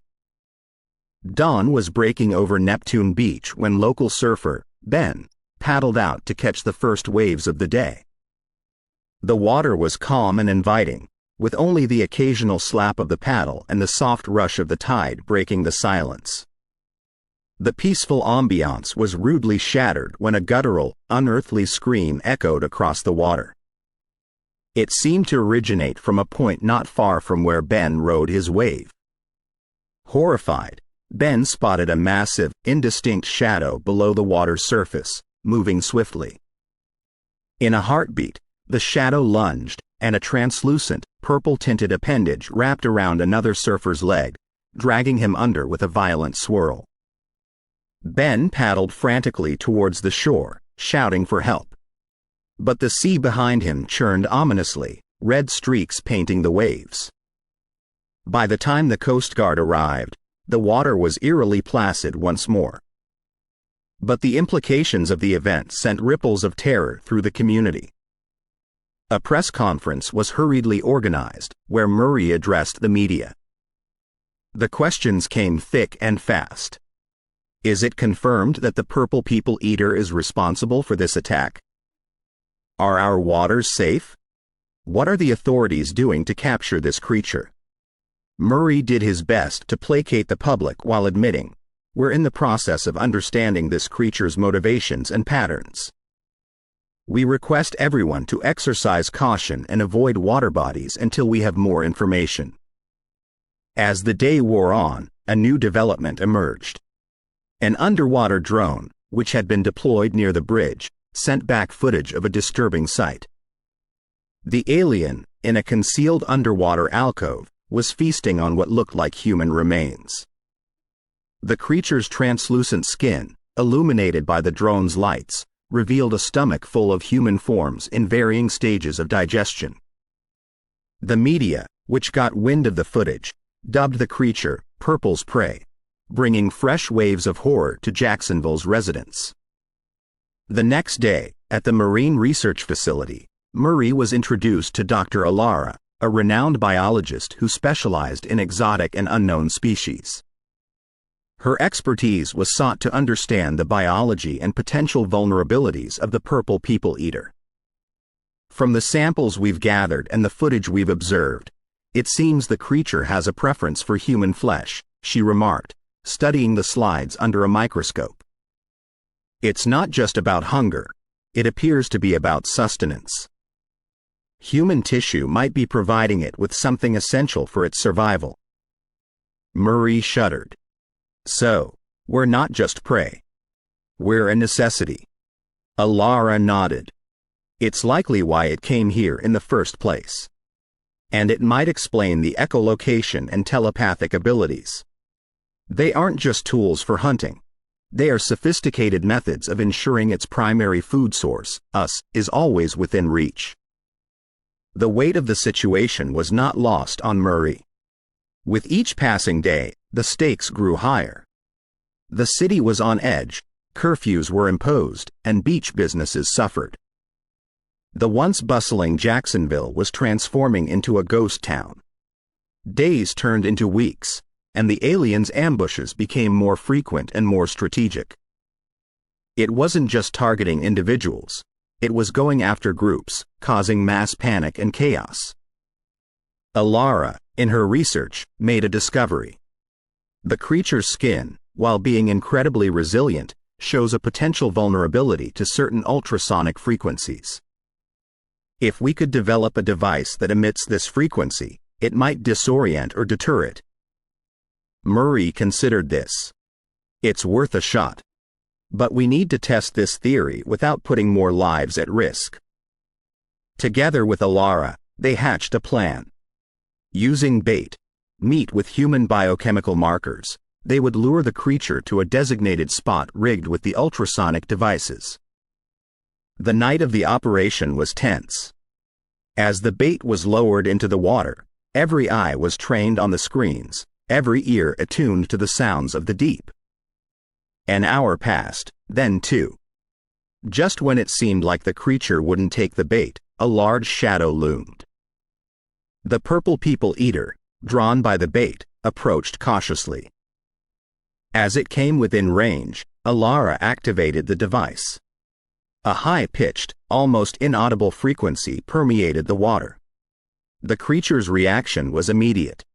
Dawn was breaking over Neptune Beach when local surfer, Ben, paddled out to catch the first waves of the day. The water was calm and inviting, with only the occasional slap of the paddle and the soft rush of the tide breaking the silence. The peaceful ambiance was rudely shattered when a guttural, unearthly scream echoed across the water. It seemed to originate from a point not far from where Ben rode his wave. Horrified, Ben spotted a massive, indistinct shadow below the water's surface, moving swiftly. In a heartbeat, the shadow lunged, and a translucent, purple-tinted appendage wrapped around another surfer's leg, dragging him under with a violent swirl. Ben paddled frantically towards the shore, shouting for help. But the sea behind him churned ominously, red streaks painting the waves. By the time the Coast Guard arrived, the water was eerily placid once more. But the implications of the event sent ripples of terror through the community. A press conference was hurriedly organized, where Murray addressed the media. The questions came thick and fast. Is it confirmed that the Purple People Eater is responsible for this attack? Are our waters safe? What are the authorities doing to capture this creature? Murray did his best to placate the public while admitting, we're in the process of understanding this creature's motivations and patterns. We request everyone to exercise caution and avoid water bodies until we have more information. As the day wore on, a new development emerged. An underwater drone, which had been deployed near the bridge, sent back footage of a disturbing sight. The alien, in a concealed underwater alcove, was feasting on what looked like human remains. The creature's translucent skin, illuminated by the drone's lights, revealed a stomach full of human forms in varying stages of digestion. The media, which got wind of the footage, dubbed the creature Purple's prey, bringing fresh waves of horror to Jacksonville's residents. The next day, at the Marine Research Facility, Murray was introduced to Dr. Alara, a renowned biologist who specialized in exotic and unknown species. Her expertise was sought to understand the biology and potential vulnerabilities of the Purple People Eater. From the samples we've gathered and the footage we've observed, it seems the creature has a preference for human flesh, she remarked, studying the slides under a microscope. It's not just about hunger, it appears to be about sustenance. Human tissue might be providing it with something essential for its survival. Murray shuddered. So, we're not just prey. We're a necessity. Alara nodded. It's likely why it came here in the first place. And it might explain the echolocation and telepathic abilities. They aren't just tools for hunting. They are sophisticated methods of ensuring its primary food source, us, is always within reach. The weight of the situation was not lost on Murray. With each passing day, the stakes grew higher. The city was on edge, curfews were imposed, and beach businesses suffered. The once bustling Jacksonville was transforming into a ghost town. Days turned into weeks, and the aliens' ambushes became more frequent and more strategic. It wasn't just targeting individuals, it was going after groups, causing mass panic and chaos. Alara, in her research, made a discovery. The creature's skin, while being incredibly resilient, shows a potential vulnerability to certain ultrasonic frequencies. If we could develop a device that emits this frequency, it might disorient or deter it. Murray considered this. It's worth a shot. But we need to test this theory without putting more lives at risk. Together with Alara, they hatched a plan. Using bait, meat with human biochemical markers, they would lure the creature to a designated spot rigged with the ultrasonic devices. The night of the operation was tense. As the bait was lowered into the water, every eye was trained on the screens, every ear attuned to the sounds of the deep. An hour passed, then 2. Just when it seemed like the creature wouldn't take the bait, a large shadow loomed. The purple people eater, drawn by the bait, approached cautiously. As it came within range, Alara activated the device. A high-pitched, almost inaudible frequency permeated the water. The creature's reaction was immediate.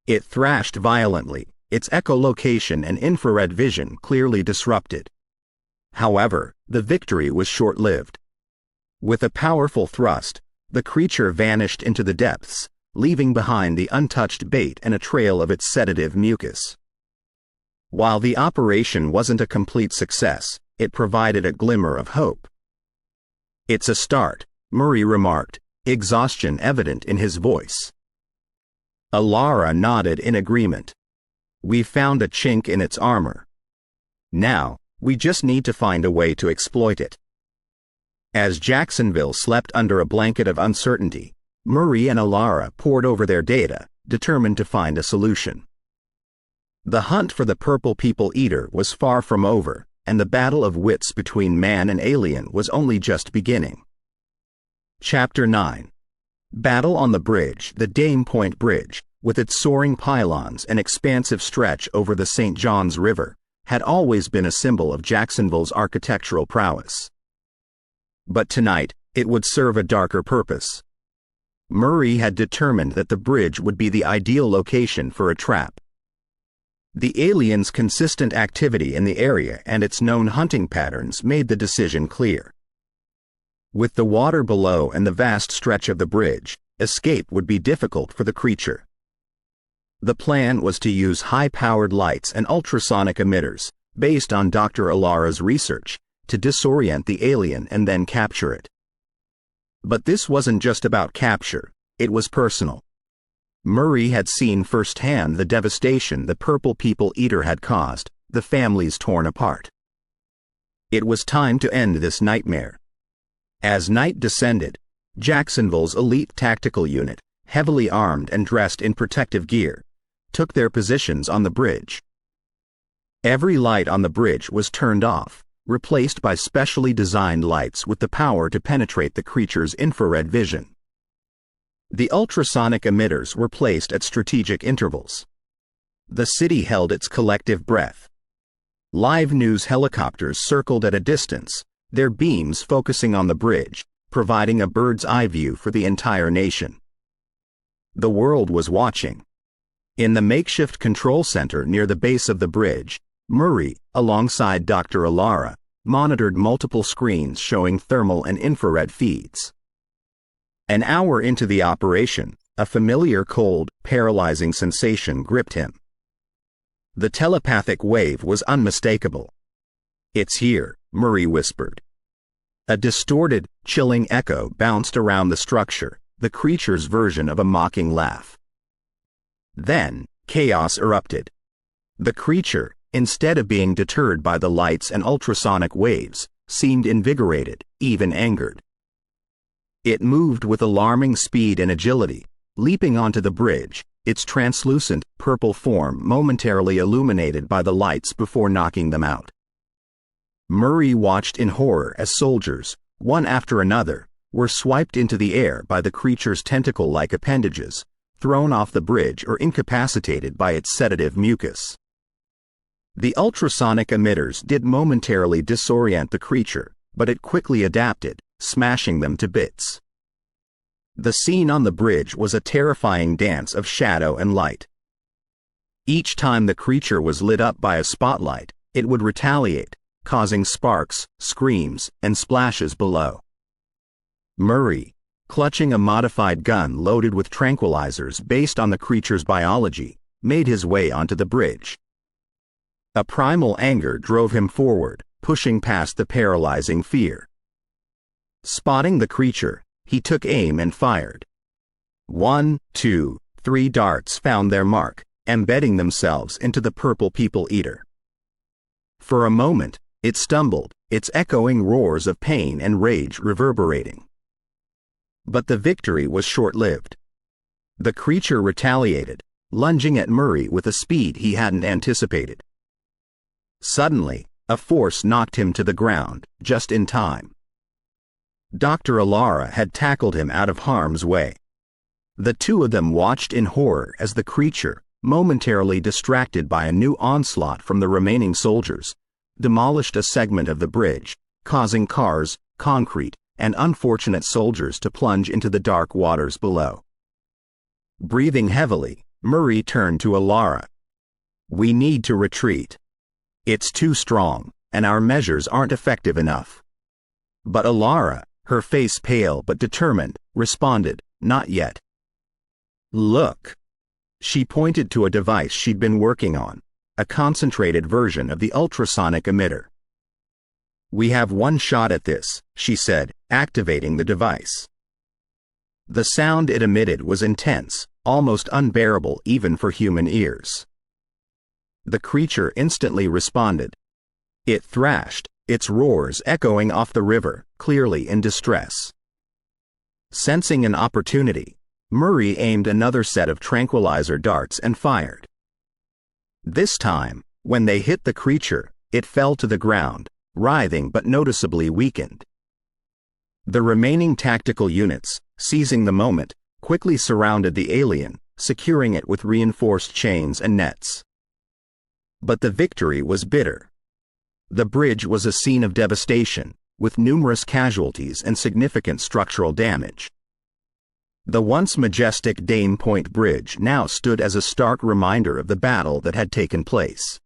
It thrashed violently, its echolocation and infrared vision clearly disrupted. However, the victory was short-lived. With a powerful thrust, the creature vanished into the depths, leaving behind the untouched bait and a trail of its sedative mucus. While the operation wasn't a complete success, it provided a glimmer of hope. "It's a start," Murray remarked, exhaustion evident in his voice. Alara nodded in agreement. "We've found a chink in its armor. Now, we just need to find a way to exploit it." As Jacksonville slept under a blanket of uncertainty, Murray and Alara pored over their data, determined to find a solution. The hunt for the purple people eater was far from over, and the battle of wits between man and alien was only just beginning. Chapter 9. Battle on the Bridge. The Dame Point Bridge, with its soaring pylons and expansive stretch over the St. Johns River, had always been a symbol of Jacksonville's architectural prowess. But tonight, it would serve a darker purpose. Murray had determined that the bridge would be the ideal location for a trap. The alien's consistent activity in the area and its known hunting patterns made the decision clear. With the water below and the vast stretch of the bridge, escape would be difficult for the creature. The plan was to use high-powered lights and ultrasonic emitters, based on Dr. Alara's research, to disorient the alien and then capture it. But this wasn't just about capture, it was personal. Murray had seen firsthand the devastation the purple people eater had caused, the families torn apart. It was time to end this nightmare. As night descended, Jacksonville's elite tactical unit, heavily armed and dressed in protective gear, took their positions on the bridge. Every light on the bridge was turned off, replaced by specially designed lights with the power to penetrate the creature's infrared vision. The ultrasonic emitters were placed at strategic intervals. The city held its collective breath. Live news helicopters circled at a distance, their beams focusing on the bridge, providing a bird's-eye view for the entire nation. The world was watching. In the makeshift control center near the base of the bridge, Murray, alongside Dr. Alara, monitored multiple screens showing thermal and infrared feeds. An hour into the operation, a familiar cold, paralyzing sensation gripped him. The telepathic wave was unmistakable. "It's here," Murray whispered. A distorted, chilling echo bounced around the structure, the creature's version of a mocking laugh. Then, chaos erupted. The creature, instead of being deterred by the lights and ultrasonic waves, seemed invigorated, even angered. It moved with alarming speed and agility, leaping onto the bridge, its translucent, purple form momentarily illuminated by the lights before knocking them out. Murray watched in horror as soldiers, one after another, were swiped into the air by the creature's tentacle-like appendages, thrown off the bridge or incapacitated by its sedative mucus. The ultrasonic emitters did momentarily disorient the creature, but it quickly adapted, smashing them to bits. The scene on the bridge was a terrifying dance of shadow and light. Each time the creature was lit up by a spotlight, it would retaliate, causing sparks, screams, and splashes below. Murray, clutching a modified gun loaded with tranquilizers based on the creature's biology, made his way onto the bridge. A primal anger drove him forward, pushing past the paralyzing fear. Spotting the creature, he took aim and fired. 1, 2, 3 darts found their mark, embedding themselves into the purple people eater. For a moment, it stumbled, its echoing roars of pain and rage reverberating. But the victory was short-lived. The creature retaliated, lunging at Murray with a speed he hadn't anticipated. Suddenly, a force knocked him to the ground, just in time. Dr. Alara had tackled him out of harm's way. The two of them watched in horror as the creature, momentarily distracted by a new onslaught from the remaining soldiers, demolished a segment of the bridge, causing cars, concrete, and unfortunate soldiers to plunge into the dark waters below. Breathing heavily, Murray turned to Alara. "We need to retreat. It's too strong, and our measures aren't effective enough." But Alara, her face pale but determined, responded, "Not yet. Look." She pointed to a device she'd been working on, a concentrated version of the ultrasonic emitter. "We have one shot at this," she said, activating the device. The sound it emitted was intense, almost unbearable even for human ears. The creature instantly responded. It thrashed, its roars echoing off the river, clearly in distress. Sensing an opportunity, Murray aimed another set of tranquilizer darts and fired. This time, when they hit the creature, it fell to the ground, writhing but noticeably weakened. The remaining tactical units, seizing the moment, quickly surrounded the alien, securing it with reinforced chains and nets. But the victory was bitter. The bridge was a scene of devastation, with numerous casualties and significant structural damage. The once majestic Dane Point Bridge now stood as a stark reminder of the battle that had taken place.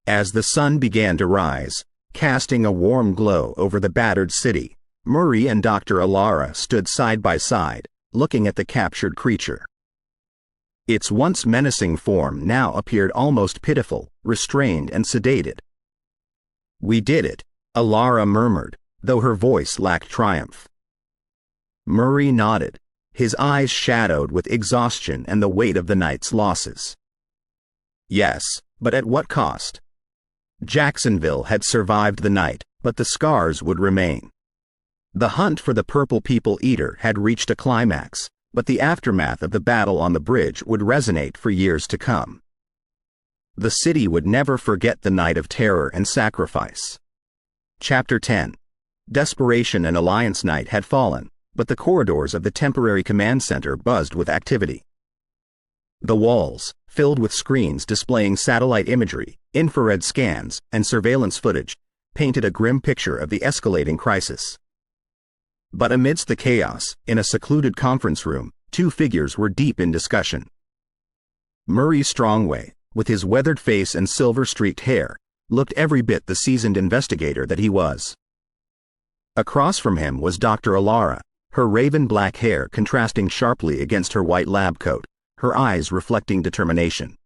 As the sun began to rise, casting a warm glow over the battered city, Murray and Dr. Alara stood side by side, looking at the captured creature. Its once menacing form now appeared almost pitiful, restrained and sedated. "We did it," Alara murmured, though her voice lacked triumph. Murray nodded, his eyes shadowed with exhaustion and the weight of the night's losses. "Yes, but at what cost?" Jacksonville had survived the night, but the scars would remain. The hunt for the Purple People Eater had reached a climax, but the aftermath of the battle on the bridge would resonate for years to come. The city would never forget the night of terror and sacrifice. Chapter 10. Desperation and Alliance Night had fallen, but the corridors of the temporary command center buzzed with activity. The walls, filled with screens displaying satellite imagery, infrared scans, and surveillance footage, painted a grim picture of the escalating crisis. But amidst the chaos, in a secluded conference room, two figures were deep in discussion. Murray Strongway, with his weathered face and silver-streaked hair, looked every bit the seasoned investigator that he was. Across from him was Dr. Alara, her raven-black hair contrasting sharply against her white lab coat, her eyes reflecting determination.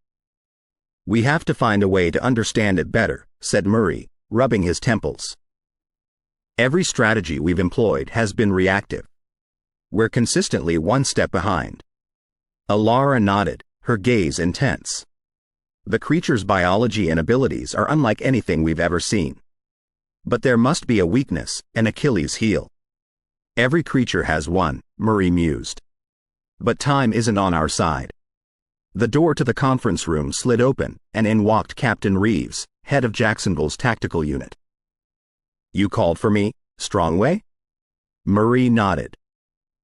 "We have to find a way to understand it better," said Murray, rubbing his temples. "Every strategy we've employed has been reactive. We're consistently one step behind." Alara nodded, her gaze intense. "The creature's biology and abilities are unlike anything we've ever seen. But there must be a weakness, an Achilles heel." "Every creature has one," Murray mused. "But time isn't on our side." The door to the conference room slid open, and in walked Captain Reeves, head of Jacksonville's tactical unit. "You called for me, Strongway?" Murray nodded.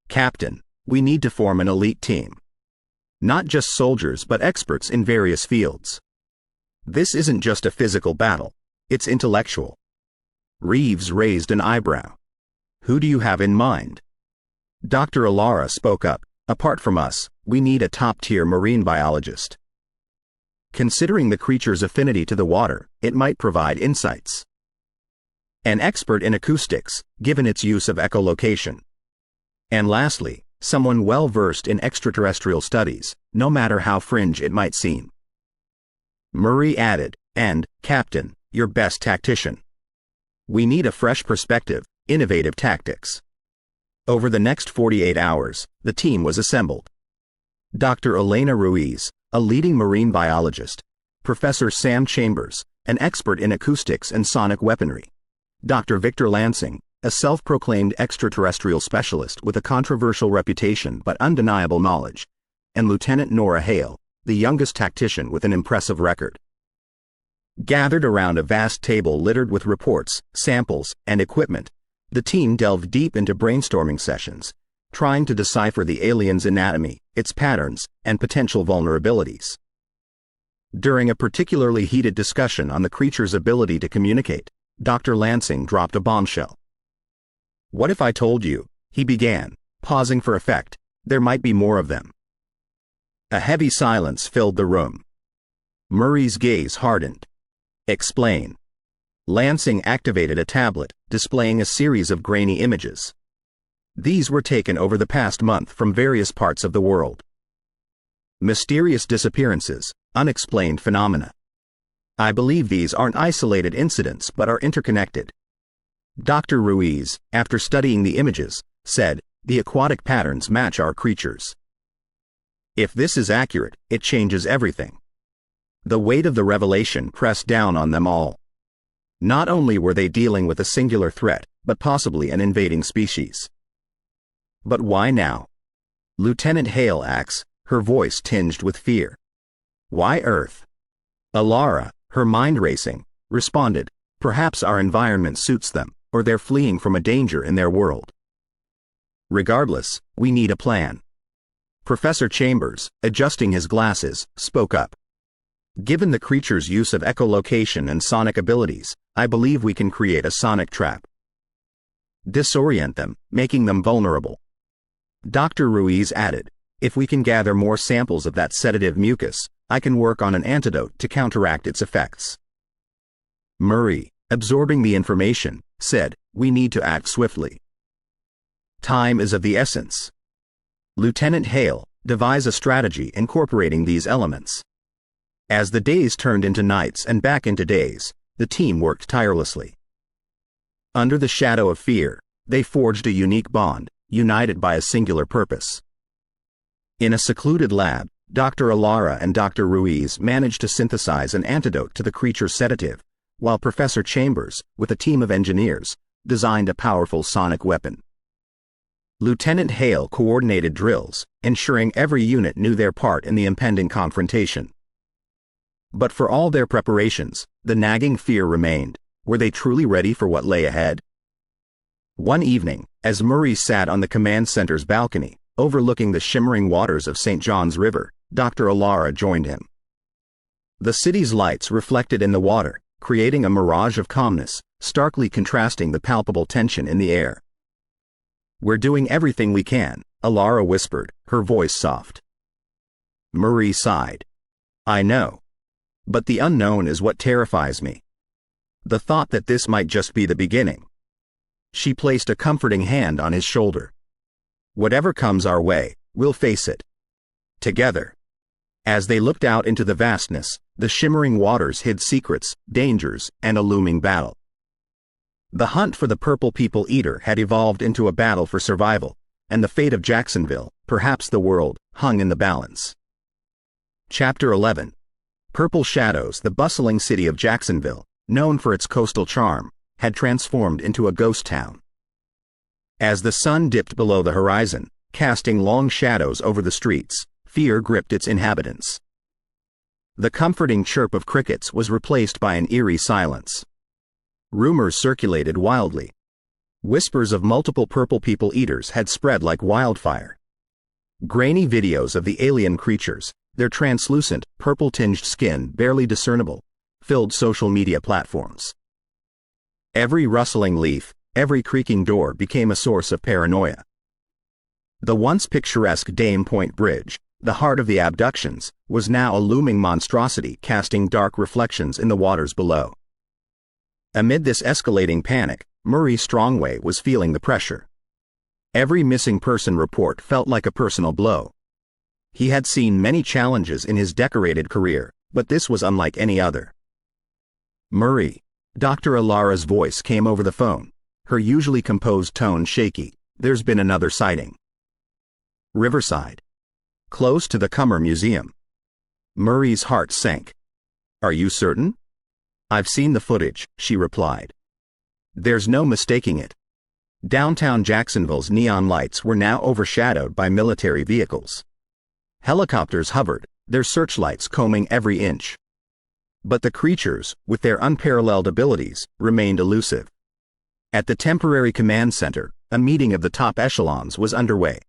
"Captain, we need to form an elite team. Not just soldiers but experts in various fields. This isn't just a physical battle, it's intellectual." Reeves raised an eyebrow. "Who do you have in mind?" Dr. Alara spoke up. "Apart from us, we need a top-tier marine biologist. Considering the creature's affinity to the water, it might provide insights. An expert in acoustics, given its use of echolocation. And lastly, someone well-versed in extraterrestrial studies, no matter how fringe it might seem." Murray added, "And, Captain, your best tactician. We need a fresh perspective, innovative tactics." Over the next 48 hours, the team was assembled. Dr. Elena Ruiz, a leading marine biologist, Professor Sam Chambers, an expert in acoustics and sonic weaponry, Dr. Victor Lansing, a self-proclaimed extraterrestrial specialist with a controversial reputation but undeniable knowledge, and Lieutenant Nora Hale, the youngest tactician with an impressive record. Gathered around a vast table littered with reports, samples, and equipment, the team delved deep into brainstorming sessions, trying to decipher the alien's anatomy, its patterns, and potential vulnerabilities. During a particularly heated discussion on the creature's ability to communicate, Dr. Lansing dropped a bombshell. "What if I told you," he began, pausing for effect, "there might be more of them?" A heavy silence filled the room. Murray's gaze hardened. "Explain." Lansing activated a tablet, displaying a series of grainy images. These were taken over the past month from various parts of the world. Mysterious disappearances, unexplained phenomena. I believe these aren't isolated incidents but are interconnected. Dr. Ruiz, after studying the images, said, "The aquatic patterns match our creatures." If this is accurate, it changes everything. The weight of the revelation pressed down on them all. Not only were they dealing with a singular threat, but possibly an invading species. But why now? Lieutenant Hale asks, her voice tinged with fear. Why Earth? Alara, her mind racing, responded, "Perhaps our environment suits them, or they're fleeing from a danger in their world. Regardless, we need a plan." Professor Chambers, adjusting his glasses, spoke up. "Given the creature's use of echolocation and sonic abilities, I believe we can create a sonic trap. Disorient them, making them vulnerable." Dr. Ruiz added, "If we can gather more samples of that sedative mucus, I can work on an antidote to counteract its effects." Murray, absorbing the information, said, "We need to act swiftly. Time is of the essence." Lieutenant Hale, devise a strategy incorporating these elements. As the days turned into nights and back into days, the team worked tirelessly. Under the shadow of fear, they forged a unique bond, united by a singular purpose. In a secluded lab, Dr. Alara and Dr. Ruiz managed to synthesize an antidote to the creature's sedative, while Professor Chambers, with a team of engineers, designed a powerful sonic weapon. Lieutenant Hale coordinated drills, ensuring every unit knew their part in the impending confrontation. But for all their preparations, the nagging fear remained. Were they truly ready for what lay ahead? One evening, as Murray sat on the command center's balcony, overlooking the shimmering waters of St. John's River, Dr. Alara joined him. The city's lights reflected in the water, creating a mirage of calmness, starkly contrasting the palpable tension in the air. "We're doing everything we can," Alara whispered, her voice soft. Murray sighed. "I know. But the unknown is what terrifies me. The thought that this might just be the beginning." She placed a comforting hand on his shoulder. "Whatever comes our way, we'll face it. Together." As they looked out into the vastness, the shimmering waters hid secrets, dangers, and a looming battle. The hunt for the Purple People Eater had evolved into a battle for survival, and the fate of Jacksonville, perhaps the world, hung in the balance. Chapter 11. Purple Shadows. The bustling city of Jacksonville, known for its coastal charm, had transformed into a ghost town. As the sun dipped below the horizon, casting long shadows over the streets, fear gripped its inhabitants. The comforting chirp of crickets was replaced by an eerie silence. Rumors circulated wildly. Whispers of multiple Purple People Eaters had spread like wildfire. Grainy videos of the alien creatures, their translucent, purple-tinged skin barely discernible, filled social media platforms. Every rustling leaf, every creaking door became a source of paranoia. The once picturesque Dame Point Bridge, the heart of the abductions, was now a looming monstrosity casting dark reflections in the waters below. Amid this escalating panic, Murray Strongway was feeling the pressure. Every missing person report felt like a personal blow. He had seen many challenges in his decorated career, but this was unlike any other. "Murray," Dr. Alara's voice came over the phone, her usually composed tone shaky. "There's been another sighting. Riverside. Close to the Cummer Museum." Murray's heart sank. "Are you certain?" "I've seen the footage," she replied. "There's no mistaking it." Downtown Jacksonville's neon lights were now overshadowed by military vehicles. Helicopters hovered, their searchlights combing every inch. But the creatures, with their unparalleled abilities, remained elusive. At the temporary command center, a meeting of the top echelons was underway.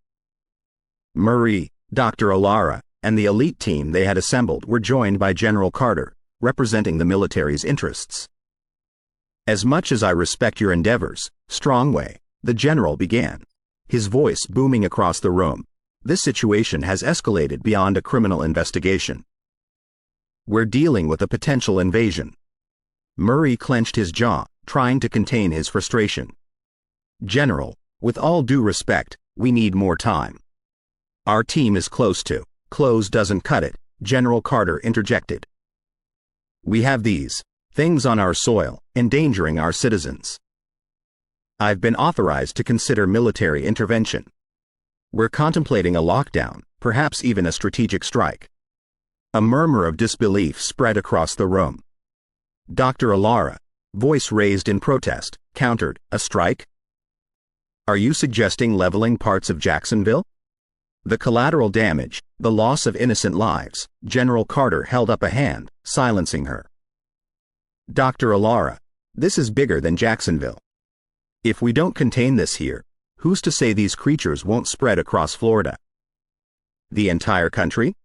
Murray, Dr. Alara, and the elite team they had assembled were joined by General Carter, representing the military's interests. "As much as I respect your endeavors, Strongway," the general began, his voice booming across the room, "this situation has escalated beyond a criminal investigation. We're dealing with a potential invasion." Murray clenched his jaw, trying to contain his frustration. "General, with all due respect, we need more time." "Our team is close doesn't cut it," General Carter interjected. "We have these things on our soil, endangering our citizens. I've been authorized to consider military intervention. We're contemplating a lockdown, perhaps even a strategic strike." A murmur of disbelief spread across the room. Dr. Alara, voice raised in protest, countered, "A strike? Are you suggesting leveling parts of Jacksonville? The collateral damage, the loss of innocent lives." General Carter held up a hand, silencing her. "Dr. Alara, this is bigger than Jacksonville. If we don't contain this here, who's to say these creatures won't spread across Florida? The entire country?"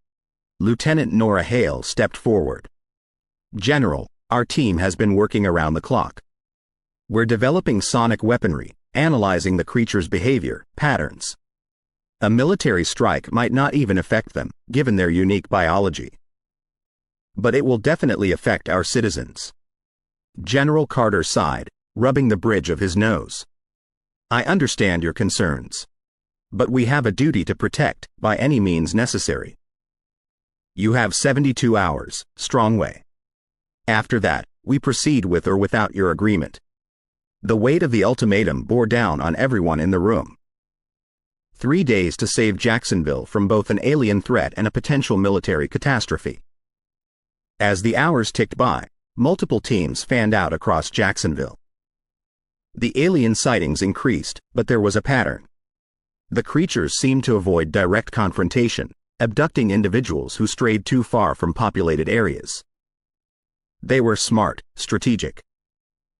Lieutenant Nora Hale stepped forward. "General, our team has been working around the clock. We're developing sonic weaponry, analyzing the creatures' behavior, patterns. A military strike might not even affect them, given their unique biology. But it will definitely affect our citizens." General Carter sighed, rubbing the bridge of his nose. "I understand your concerns. But we have a duty to protect, by any means necessary. You have 72 hours, Strongway. After that, we proceed with or without your agreement." The weight of the ultimatum bore down on everyone in the room. 3 days to save Jacksonville from both an alien threat and a potential military catastrophe. As the hours ticked by, multiple teams fanned out across Jacksonville. The alien sightings increased, but there was a pattern. The creatures seemed to avoid direct confrontation, abducting individuals who strayed too far from populated areas. They were smart, strategic.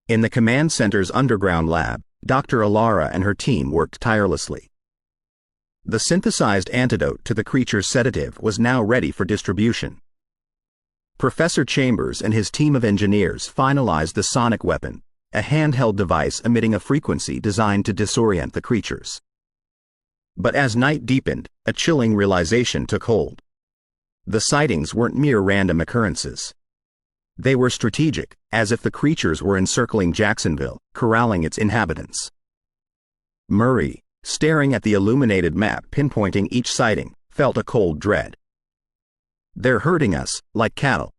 In the command center's underground lab, Dr. Alara and her team worked tirelessly. The synthesized antidote to the creature's sedative was now ready for distribution. Professor Chambers and his team of engineers finalized the sonic weapon, a handheld device emitting a frequency designed to disorient the creatures. But as night deepened, a chilling realization took hold. The sightings weren't mere random occurrences. They were strategic, as if the creatures were encircling Jacksonville, corralling its inhabitants. Murray, staring at the illuminated map pinpointing each sighting, felt a cold dread. "They're herding us, like cattle."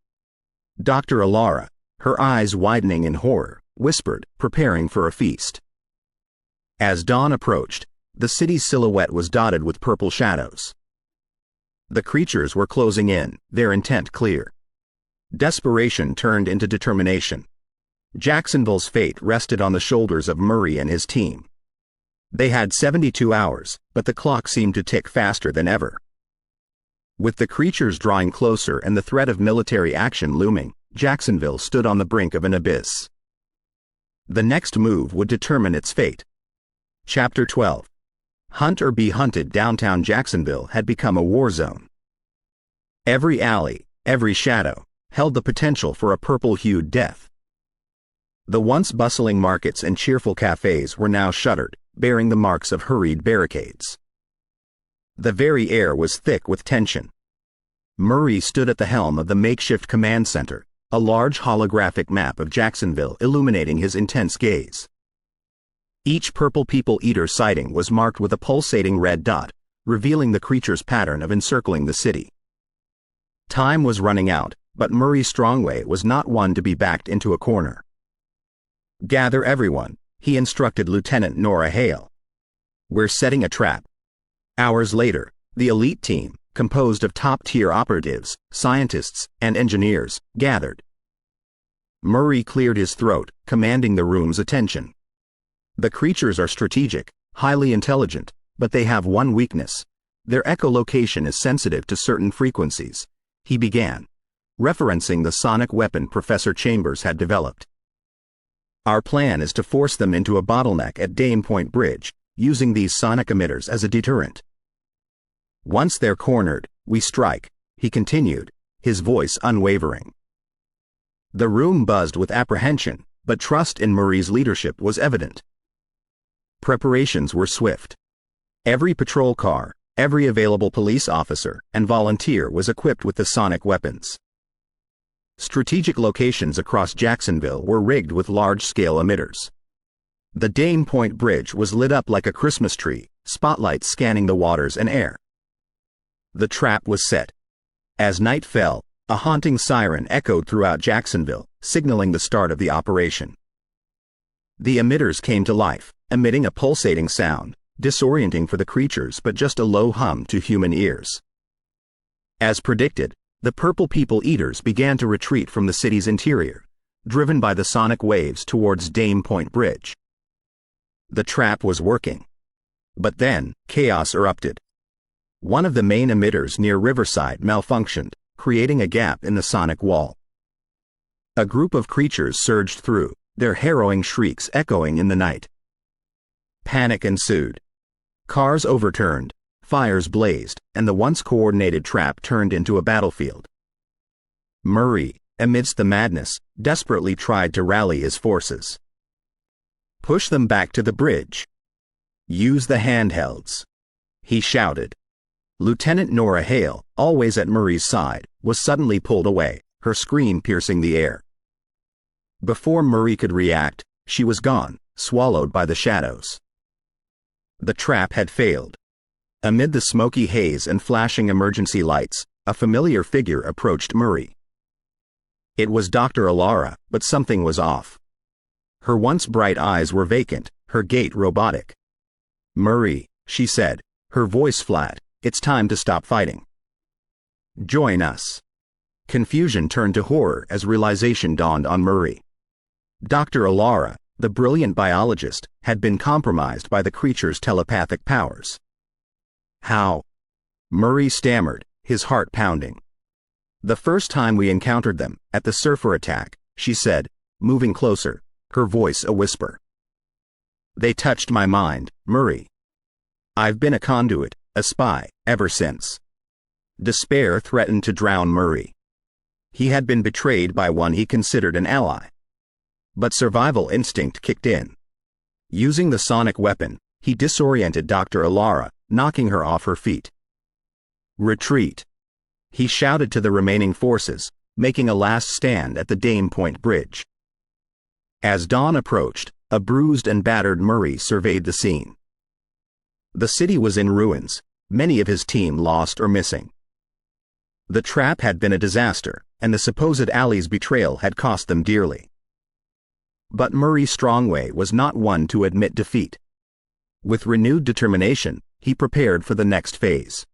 Dr. Alara, her eyes widening in horror, whispered, preparing for a feast. As dawn approached, the city's silhouette was dotted with purple shadows. The creatures were closing in, their intent clear. Desperation turned into determination. Jacksonville's fate rested on the shoulders of Murray and his team. They had 72 hours, but the clock seemed to tick faster than ever. With the creatures drawing closer and the threat of military action looming, Jacksonville stood on the brink of an abyss. The next move would determine its fate. Chapter 12. Hunt or be hunted. Downtown Jacksonville had become a war zone. Every alley, every shadow, held the potential for a purple-hued death. The once bustling markets and cheerful cafes were now shuttered, bearing the marks of hurried barricades. The very air was thick with tension. Murray stood at the helm of the makeshift command center, a large holographic map of Jacksonville illuminating his intense gaze. Each purple people-eater sighting was marked with a pulsating red dot, revealing the creature's pattern of encircling the city. Time was running out, but Murray Strongway was not one to be backed into a corner. "Gather everyone," he instructed Lieutenant Nora Hale. "We're setting a trap." Hours later, the elite team, composed of top-tier operatives, scientists, and engineers, gathered. Murray cleared his throat, commanding the room's attention. "The creatures are strategic, highly intelligent, but they have one weakness. Their echolocation is sensitive to certain frequencies," he began, referencing the sonic weapon Professor Chambers had developed. Our plan is to force them into a bottleneck at Dame Point Bridge, using these sonic emitters as a deterrent. Once they're cornered, we strike, he continued, his voice unwavering. The room buzzed with apprehension, but trust in Murray's leadership was evident. Preparations were swift. Every patrol car, every available police officer and volunteer was equipped with the sonic weapons. Strategic locations across Jacksonville were rigged with large-scale emitters. The Dame Point Bridge was lit up like a Christmas tree, spotlights scanning the waters and air. The trap was set. As night fell, a haunting siren echoed throughout Jacksonville, signaling the start of the operation. The emitters came to life, emitting a pulsating sound, disorienting for the creatures but just a low hum to human ears. As predicted, the Purple People Eaters began to retreat from the city's interior, driven by the sonic waves towards Dame Point Bridge. The trap was working. But then, chaos erupted. One of the main emitters near Riverside malfunctioned, creating a gap in the sonic wall. A group of creatures surged through, their harrowing shrieks echoing in the night. Panic ensued. Cars overturned, fires blazed, and the once coordinated trap turned into a battlefield. Murray, amidst the madness, desperately tried to rally his forces. "Push them back to the bridge. Use the handhelds," he shouted. Lieutenant Nora Hale, always at Murray's side, was suddenly pulled away, her scream piercing the air. Before Murray could react, she was gone, swallowed by the shadows. The trap had failed. Amid the smoky haze and flashing emergency lights, a familiar figure approached Murray. It was Dr. Alara, but something was off. Her once bright eyes were vacant, her gait robotic. "Murray," she said, her voice flat, "it's time to stop fighting. Join us." Confusion turned to horror as realization dawned on Murray. Dr. Alara, the brilliant biologist, had been compromised by the creature's telepathic powers. "How?" Murray stammered, his heart pounding. "The first time we encountered them, at the surfer attack," she said, moving closer, her voice a whisper. "They touched my mind, Murray. I've been a conduit, a spy, ever since." Despair threatened to drown Murray. He had been betrayed by one he considered an ally. But survival instinct kicked in. Using the sonic weapon, he disoriented Dr. Alara, knocking her off her feet. "Retreat," he shouted to the remaining forces, making a last stand at the Dame Point Bridge. As dawn approached, a bruised and battered Murray surveyed the scene. The city was in ruins, many of his team lost or missing. The trap had been a disaster, and the supposed ally's betrayal had cost them dearly. But Murray Strongway was not one to admit defeat. With renewed determination, he prepared for the next phase.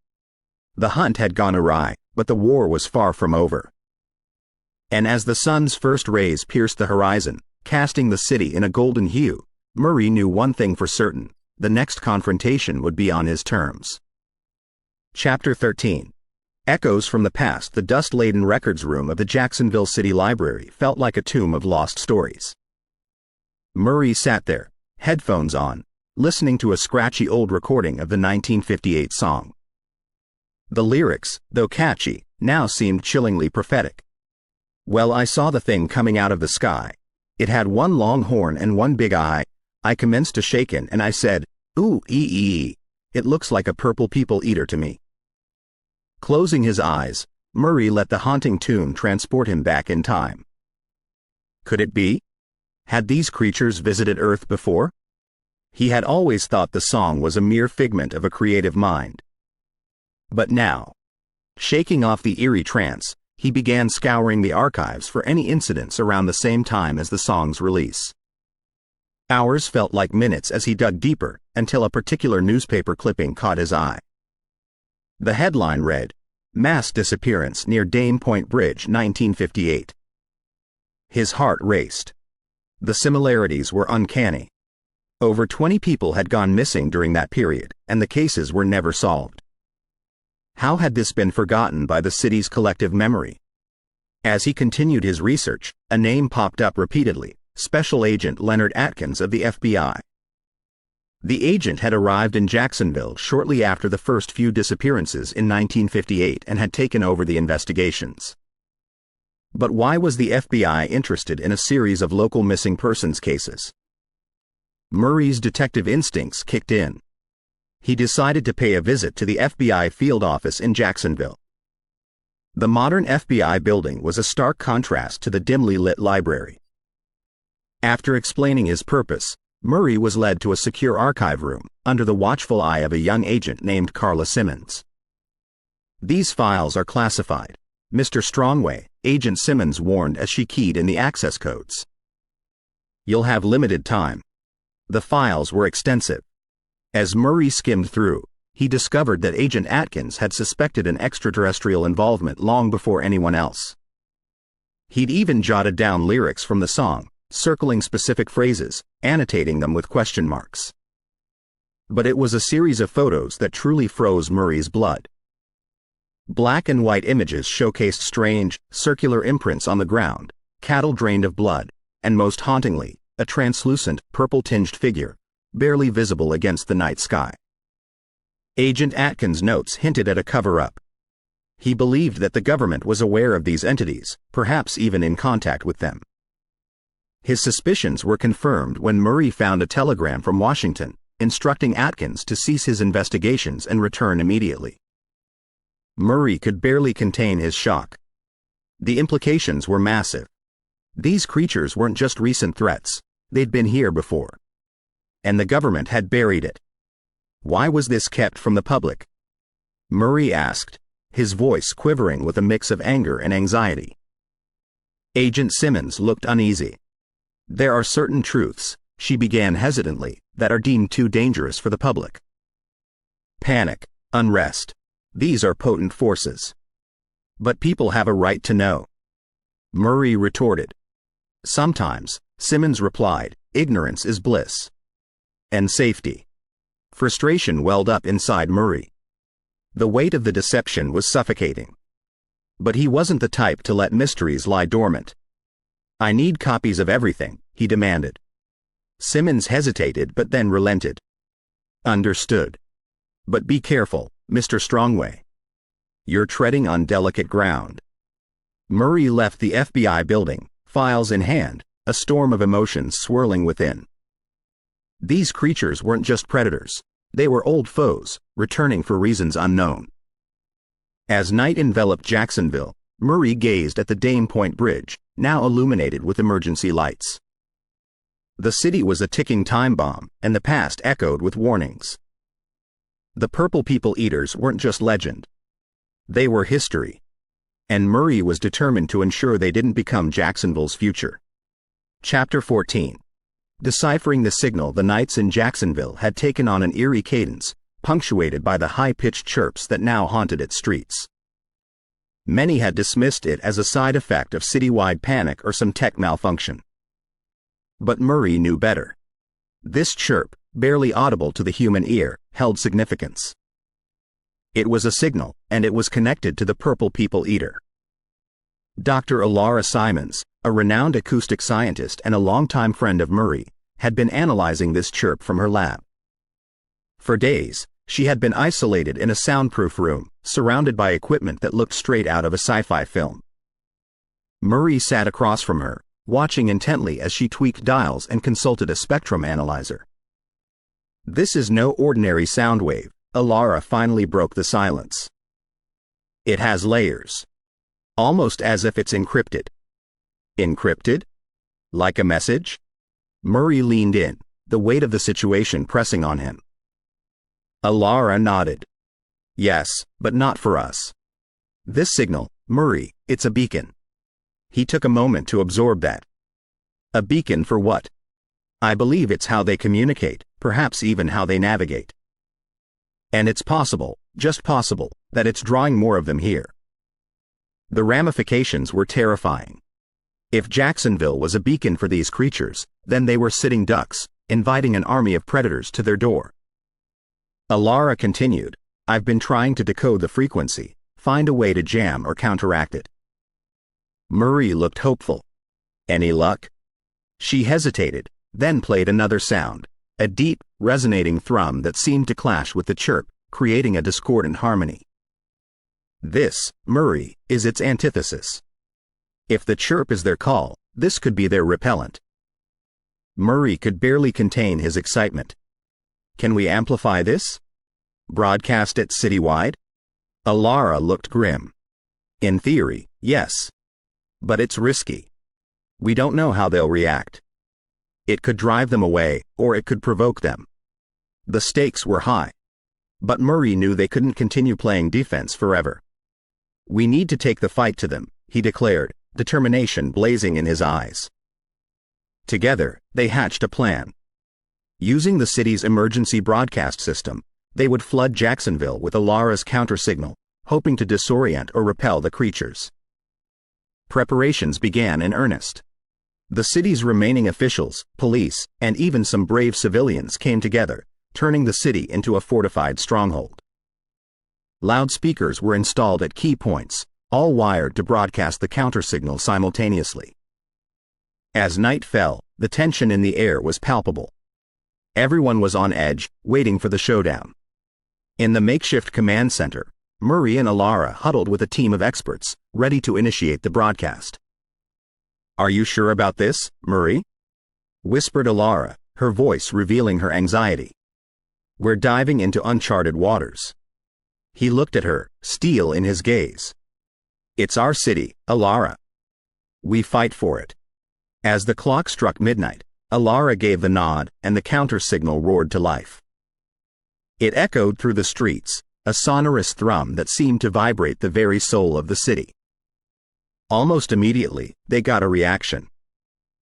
The hunt had gone awry, but the war was far from over. And as the sun's first rays pierced the horizon, casting the city in a golden hue, Murray knew one thing for certain: the next confrontation would be on his terms. Chapter 13. Echoes from the past. The dust-laden records room of the Jacksonville City Library felt like a tomb of lost stories. Murray sat there, headphones on, listening to a scratchy old recording of the 1958 song. The lyrics, though catchy, now seemed chillingly prophetic. "Well, I saw the thing coming out of the sky. It had one long horn and one big eye. I commenced to shaken and I said, 'Ooh, ee. It looks like a Purple People Eater to me.'" Closing his eyes, Murray let the haunting tune transport him back in time. Could it be? Had these creatures visited Earth before? He had always thought the song was a mere figment of a creative mind. But now, shaking off the eerie trance, he began scouring the archives for any incidents around the same time as the song's release. Hours felt like minutes as he dug deeper, until a particular newspaper clipping caught his eye. The headline read, "Mass Disappearance Near Dame Point Bridge, 1958. His heart raced. The similarities were uncanny. Over 20 people had gone missing during that period, and the cases were never solved. How had this been forgotten by the city's collective memory? As he continued his research, a name popped up repeatedly: Special Agent Leonard Atkins of the FBI. The agent had arrived in Jacksonville shortly after the first few disappearances in 1958 and had taken over the investigations. But why was the FBI interested in a series of local missing persons cases? Murray's detective instincts kicked in. He decided to pay a visit to the FBI field office in Jacksonville. The modern FBI building was a stark contrast to the dimly lit library. After explaining his purpose, Murray was led to a secure archive room under the watchful eye of a young agent named Carla Simmons. "These files are classified, Mr. Strongway," Agent Simmons warned as she keyed in the access codes. "You'll have limited time." The files were extensive. As Murray skimmed through, he discovered that Agent Atkins had suspected an extraterrestrial involvement long before anyone else. He'd even jotted down lyrics from the song, circling specific phrases, annotating them with question marks. But it was a series of photos that truly froze Murray's blood. Black and white images showcased strange, circular imprints on the ground, cattle drained of blood, and most hauntingly, a translucent, purple-tinged figure, barely visible against the night sky. Agent Atkins' notes hinted at a cover-up. He believed that the government was aware of these entities, perhaps even in contact with them. His suspicions were confirmed when Murray found a telegram from Washington, instructing Atkins to cease his investigations and return immediately. Murray could barely contain his shock. The implications were massive. These creatures weren't just recent threats, they'd been here before. And the government had buried it. Why was this kept from the public? Murray asked, his voice quivering with a mix of anger and anxiety. Agent Simmons looked uneasy. "There are certain truths," she began hesitantly, "that are deemed too dangerous for the public. Panic, unrest, these are potent forces. But people have a right to know." Murray retorted. "Sometimes," Simmons replied, "ignorance is bliss." And safety. Frustration welled up inside Murray. The weight of the deception was suffocating. But he wasn't the type to let mysteries lie dormant. "I need copies of everything," he demanded. Simmons hesitated but then relented. "Understood. But be careful, Mr. Strongway. You're treading on delicate ground." Murray left the FBI building, files in hand, a storm of emotions swirling within. These creatures weren't just predators, they were old foes, returning for reasons unknown. As night enveloped Jacksonville, Murray gazed at the Dane Point Bridge, now illuminated with emergency lights. The city was a ticking time bomb, and the past echoed with warnings. The Purple People Eaters weren't just legend. They were history. And Murray was determined to ensure they didn't become Jacksonville's future. Chapter 14. Deciphering the signal, the nights in Jacksonville had taken on an eerie cadence, punctuated by the high-pitched chirps that now haunted its streets. Many had dismissed it as a side effect of citywide panic or some tech malfunction. But Murray knew better. This chirp, barely audible to the human ear, held significance. It was a signal, and it was connected to the Purple People Eater. Dr. Alara Simons, a renowned acoustic scientist and a longtime friend of Murray, had been analyzing this chirp from her lab. For days, she had been isolated in a soundproof room, surrounded by equipment that looked straight out of a sci-fi film. Murray sat across from her, watching intently as she tweaked dials and consulted a spectrum analyzer. "This is no ordinary sound wave," Alara finally broke the silence. "It has layers. Almost as if it's encrypted." "Encrypted? Like a message?" Murray leaned in, the weight of the situation pressing on him. Alara nodded. "Yes, but not for us. This signal, Murray, it's a beacon." He took a moment to absorb that. "A beacon for what?" "I believe it's how they communicate, perhaps even how they navigate. And it's possible, just possible, that it's drawing more of them here." The ramifications were terrifying. If Jacksonville was a beacon for these creatures, then they were sitting ducks, inviting an army of predators to their door. Alara continued, "I've been trying to decode the frequency, find a way to jam or counteract it." Murray looked hopeful. Any luck? She hesitated, then played another sound, a deep, resonating thrum that seemed to clash with the chirp, creating a discordant harmony. This, Murray, is its antithesis. If the chirp is their call, this could be their repellent. Murray could barely contain his excitement. Can we amplify this? Broadcast it citywide? Alara looked grim. In theory, yes. But it's risky. We don't know how they'll react. It could drive them away, or it could provoke them. The stakes were high. But Murray knew they couldn't continue playing defense forever. We need to take the fight to them, he declared, determination blazing in his eyes. Together, they hatched a plan. Using the city's emergency broadcast system, they would flood Jacksonville with Alara's countersignal, hoping to disorient or repel the creatures. Preparations began in earnest. The city's remaining officials, police, and even some brave civilians came together, turning the city into a fortified stronghold. Loudspeakers were installed at key points, all wired to broadcast the countersignal simultaneously. As night fell, the tension in the air was palpable. Everyone was on edge, waiting for the showdown. In the makeshift command center, Murray and Alara huddled with a team of experts, ready to initiate the broadcast. "Are you sure about this, Murray?" whispered Alara, her voice revealing her anxiety. "We're diving into uncharted waters." He looked at her, steel in his gaze. "It's our city, Alara. We fight for it." As the clock struck midnight, Alara gave the nod, and the counter-signal roared to life. It echoed through the streets, a sonorous thrum that seemed to vibrate the very soul of the city. Almost immediately, they got a reaction.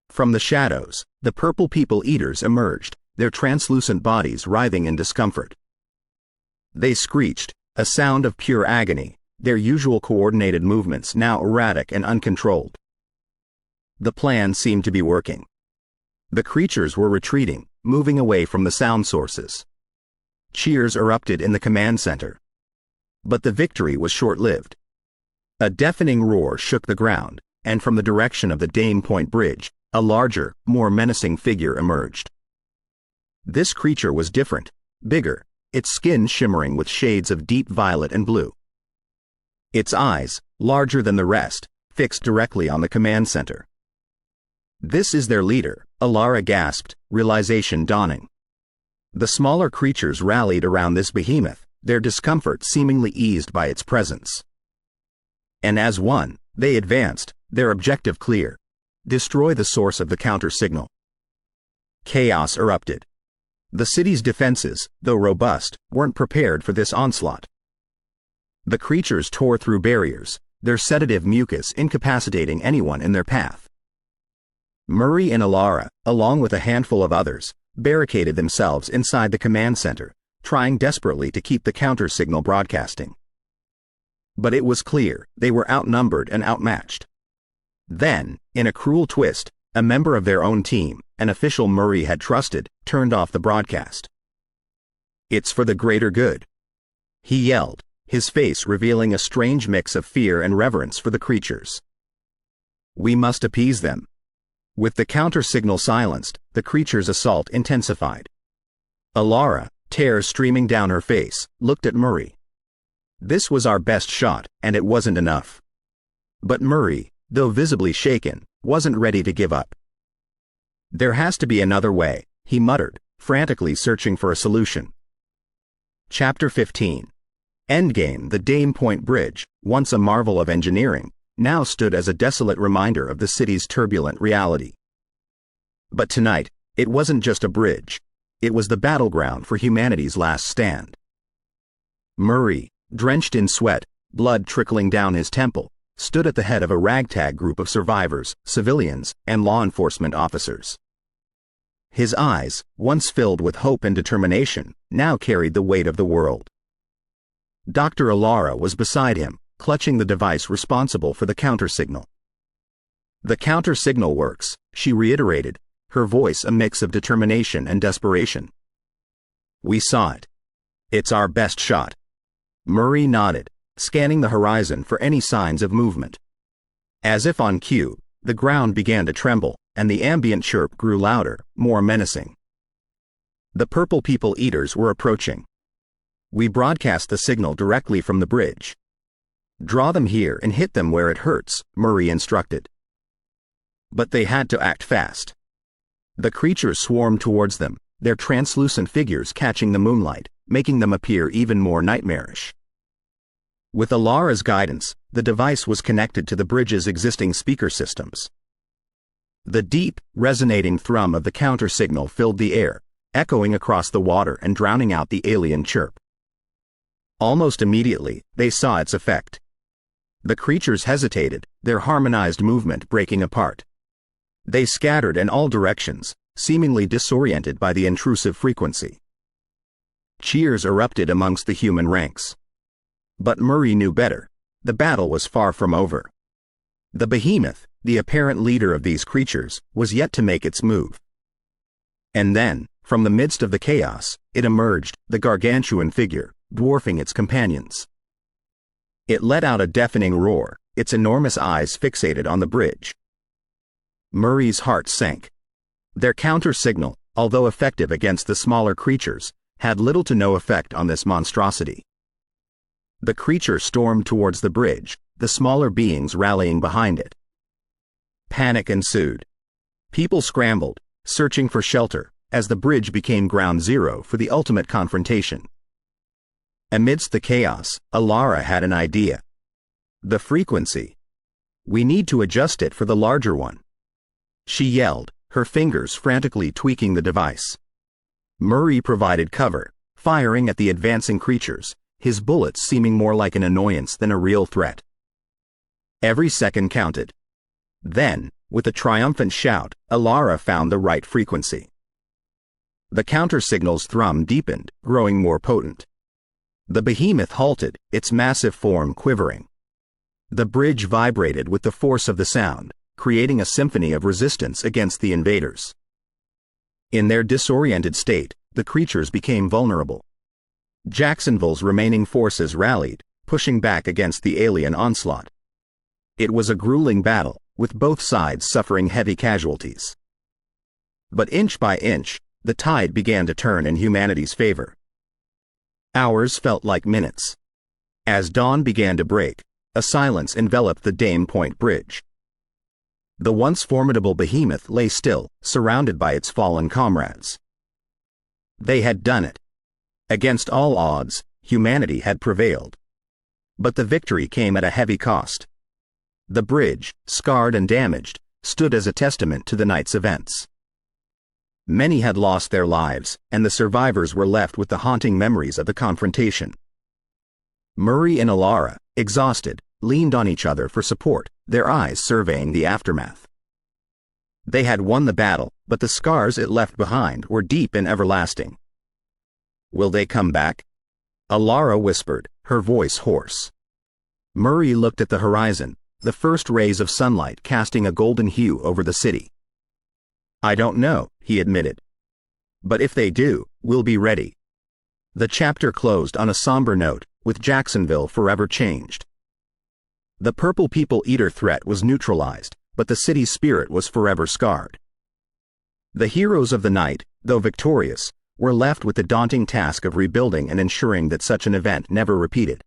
From the shadows, the purple people-eaters emerged, their translucent bodies writhing in discomfort. They screeched, a sound of pure agony, their usual coordinated movements now erratic and uncontrolled. The plan seemed to be working. The creatures were retreating, moving away from the sound sources. Cheers erupted in the command center. But the victory was short-lived. A deafening roar shook the ground, and from the direction of the Dame Point Bridge, a larger, more menacing figure emerged. This creature was different, bigger, its skin shimmering with shades of deep violet and blue. Its eyes, larger than the rest, fixed directly on the command center. "This is their leader," Alara gasped, realization dawning. The smaller creatures rallied around this behemoth, their discomfort seemingly eased by its presence. And as one, they advanced, their objective clear: destroy the source of the counter-signal. Chaos erupted. The city's defenses, though robust, weren't prepared for this onslaught. The creatures tore through barriers, their sedative mucus incapacitating anyone in their path. Murray and Alara, along with a handful of others, barricaded themselves inside the command center, trying desperately to keep the counter-signal broadcasting. But it was clear they were outnumbered and outmatched. Then, in a cruel twist, a member of their own team, an official Murray had trusted, turned off the broadcast. "It's for the greater good," he yelled, his face revealing a strange mix of fear and reverence for the creatures. "We must appease them." With the counter-signal silenced, the creature's assault intensified. Alara, tears streaming down her face, looked at Murray. This was our best shot, and it wasn't enough. But Murray, though visibly shaken, wasn't ready to give up. "There has to be another way," he muttered, frantically searching for a solution. Chapter 15. Endgame. The Dame Point Bridge, once a marvel of engineering, now stood as a desolate reminder of the city's turbulent reality. But tonight, it wasn't just a bridge. It was the battleground for humanity's last stand. Murray, drenched in sweat, blood trickling down his temple, stood at the head of a ragtag group of survivors, civilians, and law enforcement officers. His eyes, once filled with hope and determination, now carried the weight of the world. Dr. Alara was beside him, clutching the device responsible for the counter-signal. "The counter-signal works," she reiterated, her voice a mix of determination and desperation. "We saw it. It's our best shot." Murray nodded, scanning the horizon for any signs of movement. As if on cue, the ground began to tremble, and the ambient chirp grew louder, more menacing. The Purple People Eaters were approaching. We broadcast the signal directly from the bridge. Draw them here and hit them where it hurts, Murray instructed. But they had to act fast. The creatures swarmed towards them, their translucent figures catching the moonlight, making them appear even more nightmarish. With Alara's guidance, the device was connected to the bridge's existing speaker systems. The deep, resonating thrum of the counter signal filled the air, echoing across the water and drowning out the alien chirp. Almost immediately, they saw its effect. The creatures hesitated, their harmonized movement breaking apart. They scattered in all directions, seemingly disoriented by the intrusive frequency. Cheers erupted amongst the human ranks. But Murray knew better. The battle was far from over. The behemoth, the apparent leader of these creatures, was yet to make its move. And then, from the midst of the chaos, it emerged, the gargantuan figure, dwarfing its companions. It let out a deafening roar, its enormous eyes fixated on the bridge. Murray's heart sank. Their counter-signal, although effective against the smaller creatures, had little to no effect on this monstrosity. The creature stormed towards the bridge, the smaller beings rallying behind it. Panic ensued. People scrambled, searching for shelter, as the bridge became ground zero for the ultimate confrontation. Amidst the chaos, Alara had an idea. The frequency. We need to adjust it for the larger one. She yelled, her fingers frantically tweaking the device. Murray provided cover, firing at the advancing creatures, his bullets seeming more like an annoyance than a real threat. Every second counted. Then, with a triumphant shout, Alara found the right frequency. The counter-signal's thrum deepened, growing more potent. The behemoth halted, its massive form quivering. The bridge vibrated with the force of the sound, creating a symphony of resistance against the invaders. In their disoriented state, the creatures became vulnerable. Jacksonville's remaining forces rallied, pushing back against the alien onslaught. It was a grueling battle, with both sides suffering heavy casualties. But inch by inch, the tide began to turn in humanity's favor. Hours felt like minutes. As dawn began to break, a silence enveloped the Dame Point Bridge. The once formidable behemoth lay still, surrounded by its fallen comrades. They had done it. Against all odds, humanity had prevailed. But the victory came at a heavy cost. The bridge, scarred and damaged, stood as a testament to the night's events. Many had lost their lives, and the survivors were left with the haunting memories of the confrontation. Murray and Alara, exhausted, leaned on each other for support, their eyes surveying the aftermath. They had won the battle, but the scars it left behind were deep and everlasting. Will they come back? Alara whispered, her voice hoarse. Murray looked at the horizon, the first rays of sunlight casting a golden hue over the city. I don't know, he admitted. But if they do, we'll be ready. The chapter closed on a somber note, with Jacksonville forever changed. The Purple People Eater threat was neutralized, but the city's spirit was forever scarred. The heroes of the night, though victorious, were left with the daunting task of rebuilding and ensuring that such an event never repeated.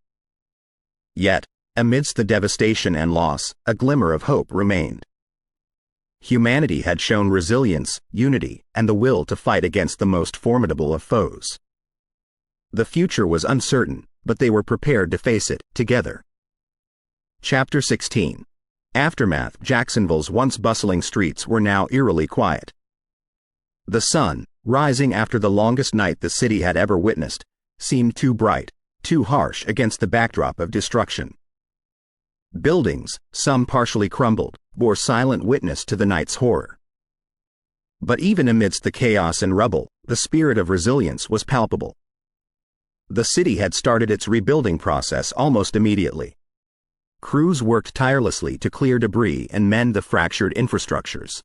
Yet, amidst the devastation and loss, a glimmer of hope remained. Humanity had shown resilience, unity, and the will to fight against the most formidable of foes. The future was uncertain, but they were prepared to face it, together. Chapter 16. Aftermath. Jacksonville's once bustling streets were now eerily quiet. The sun, rising after the longest night the city had ever witnessed, seemed too bright, too harsh against the backdrop of destruction. Buildings, some partially crumbled, bore silent witness to the night's horror. But even amidst the chaos and rubble, the spirit of resilience was palpable. The city had started its rebuilding process almost immediately. Crews worked tirelessly to clear debris and mend the fractured infrastructures.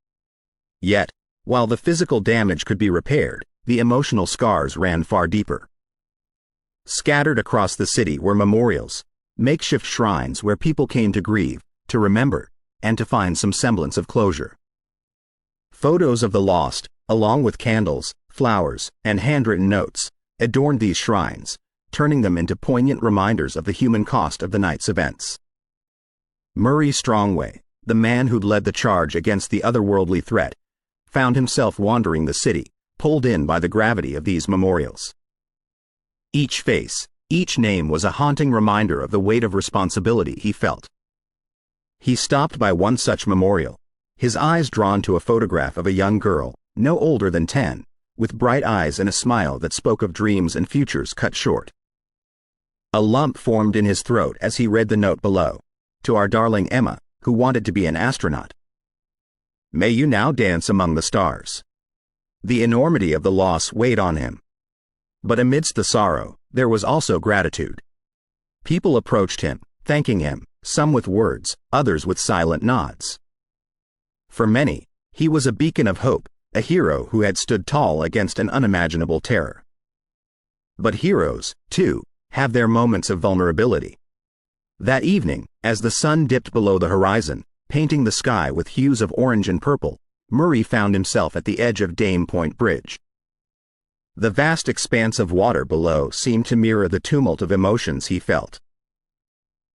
Yet, while the physical damage could be repaired, the emotional scars ran far deeper. Scattered across the city were memorials, makeshift shrines where people came to grieve, to remember, and to find some semblance of closure. Photos of the lost, along with candles, flowers, and handwritten notes, adorned these shrines, turning them into poignant reminders of the human cost of the night's events. Murray Strongway, the man who'd led the charge against the otherworldly threat, found himself wandering the city, pulled in by the gravity of these memorials. Each face, each name was a haunting reminder of the weight of responsibility he felt. He stopped by one such memorial, his eyes drawn to a photograph of a young girl, no older than 10, with bright eyes and a smile that spoke of dreams and futures cut short. A lump formed in his throat as he read the note below, "To our darling Emma, who wanted to be an astronaut. May you now dance among the stars." The enormity of the loss weighed on him. But amidst the sorrow, there was also gratitude. People approached him, thanking him, some with words, others with silent nods. For many, he was a beacon of hope, a hero who had stood tall against an unimaginable terror. But heroes, too, have their moments of vulnerability. That evening, as the sun dipped below the horizon, painting the sky with hues of orange and purple, Murray found himself at the edge of Dame Point Bridge. The vast expanse of water below seemed to mirror the tumult of emotions he felt.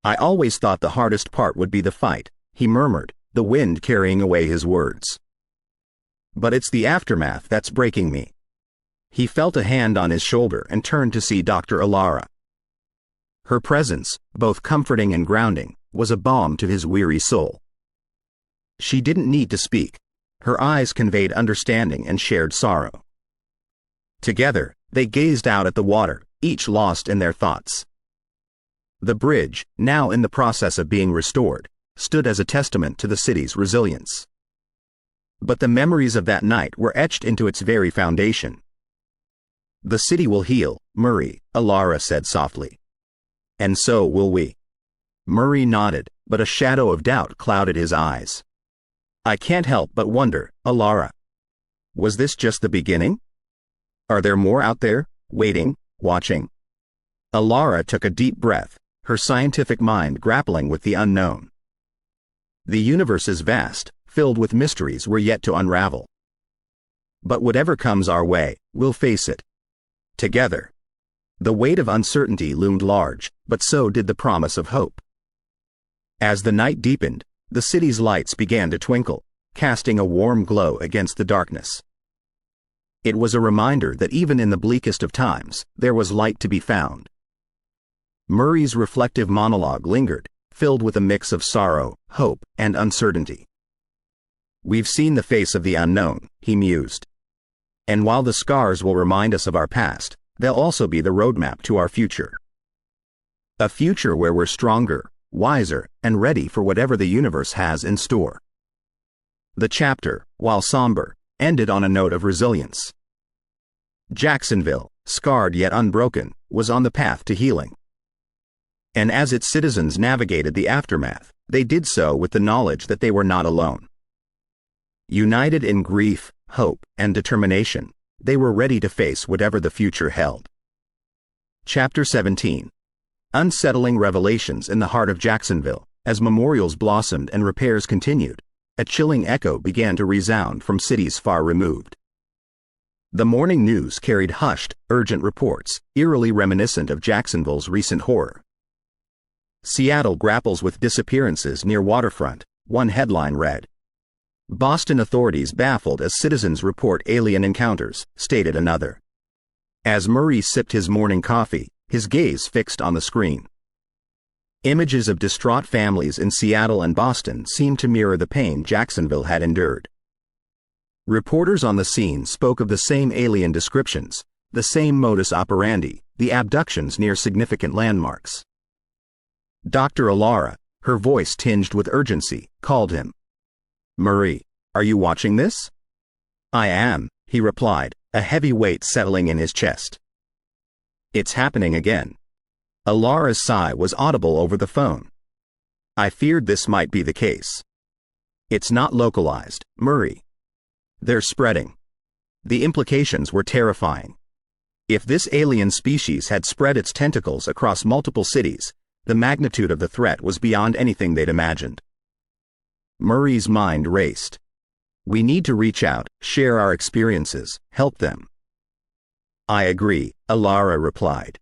"I always thought the hardest part would be the fight," he murmured, the wind carrying away his words. "But it's the aftermath that's breaking me." He felt a hand on his shoulder and turned to see Dr. Alara. Her presence, both comforting and grounding, was a balm to his weary soul. She didn't need to speak. Her eyes conveyed understanding and shared sorrow. Together, they gazed out at the water, each lost in their thoughts. The bridge, now in the process of being restored, stood as a testament to the city's resilience. But the memories of that night were etched into its very foundation. "The city will heal," Murray, Alara said softly. "And so will we." Murray nodded, but a shadow of doubt clouded his eyes. "I can't help but wonder, Alara. Was this just the beginning? Are there more out there, waiting, watching?" Alara took a deep breath, her scientific mind grappling with the unknown. The universe is vast, filled with mysteries we're yet to unravel. But whatever comes our way, we'll face it. Together. The weight of uncertainty loomed large, but so did the promise of hope. As the night deepened, the city's lights began to twinkle, casting a warm glow against the darkness. It was a reminder that even in the bleakest of times, there was light to be found. Murray's reflective monologue lingered, filled with a mix of sorrow, hope, and uncertainty. "We've seen the face of the unknown," he mused. "And while the scars will remind us of our past, they'll also be the roadmap to our future. A future where we're stronger, wiser, and ready for whatever the universe has in store." The chapter, while somber, ended on a note of resilience. Jacksonville, scarred yet unbroken, was on the path to healing. And as its citizens navigated the aftermath, they did so with the knowledge that they were not alone. United in grief, hope, and determination, they were ready to face whatever the future held. Chapter 17. Unsettling revelations in the heart of Jacksonville. As memorials blossomed and repairs continued, a chilling echo began to resound from cities far removed. The morning news carried hushed, urgent reports, eerily reminiscent of Jacksonville's recent horror. "Seattle grapples with disappearances near waterfront," one headline read. "Boston authorities baffled as citizens report alien encounters," stated another. As Murray sipped his morning coffee, his gaze fixed on the screen. Images of distraught families in Seattle and Boston seemed to mirror the pain Jacksonville had endured. Reporters on the scene spoke of the same alien descriptions, the same modus operandi, the abductions near significant landmarks. Dr. Alara, her voice tinged with urgency, called him. "Murray, are you watching this?" "I am," he replied, a heavy weight settling in his chest. "It's happening again." Alara's sigh was audible over the phone. "I feared this might be the case." "It's not localized, Murray. They're spreading." The implications were terrifying. If this alien species had spread its tentacles across multiple cities, the magnitude of the threat was beyond anything they'd imagined. Murray's mind raced. We need to reach out, share our experiences, help them. I agree, Alara replied.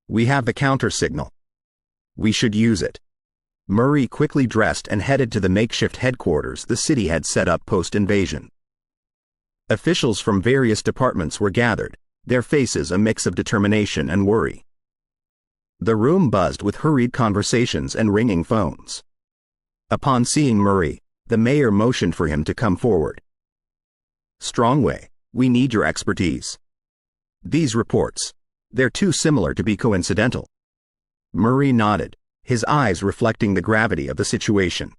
We have the counter signal. We should use it. Murray quickly dressed and headed to the makeshift headquarters the city had set up post-invasion. Officials from various departments were gathered, their faces a mix of determination and worry. The room buzzed with hurried conversations and ringing phones. Upon seeing Murray, the mayor motioned for him to come forward. Strongway, we need your expertise. These reports, they're too similar to be coincidental. Murray nodded, his eyes reflecting the gravity of the situation.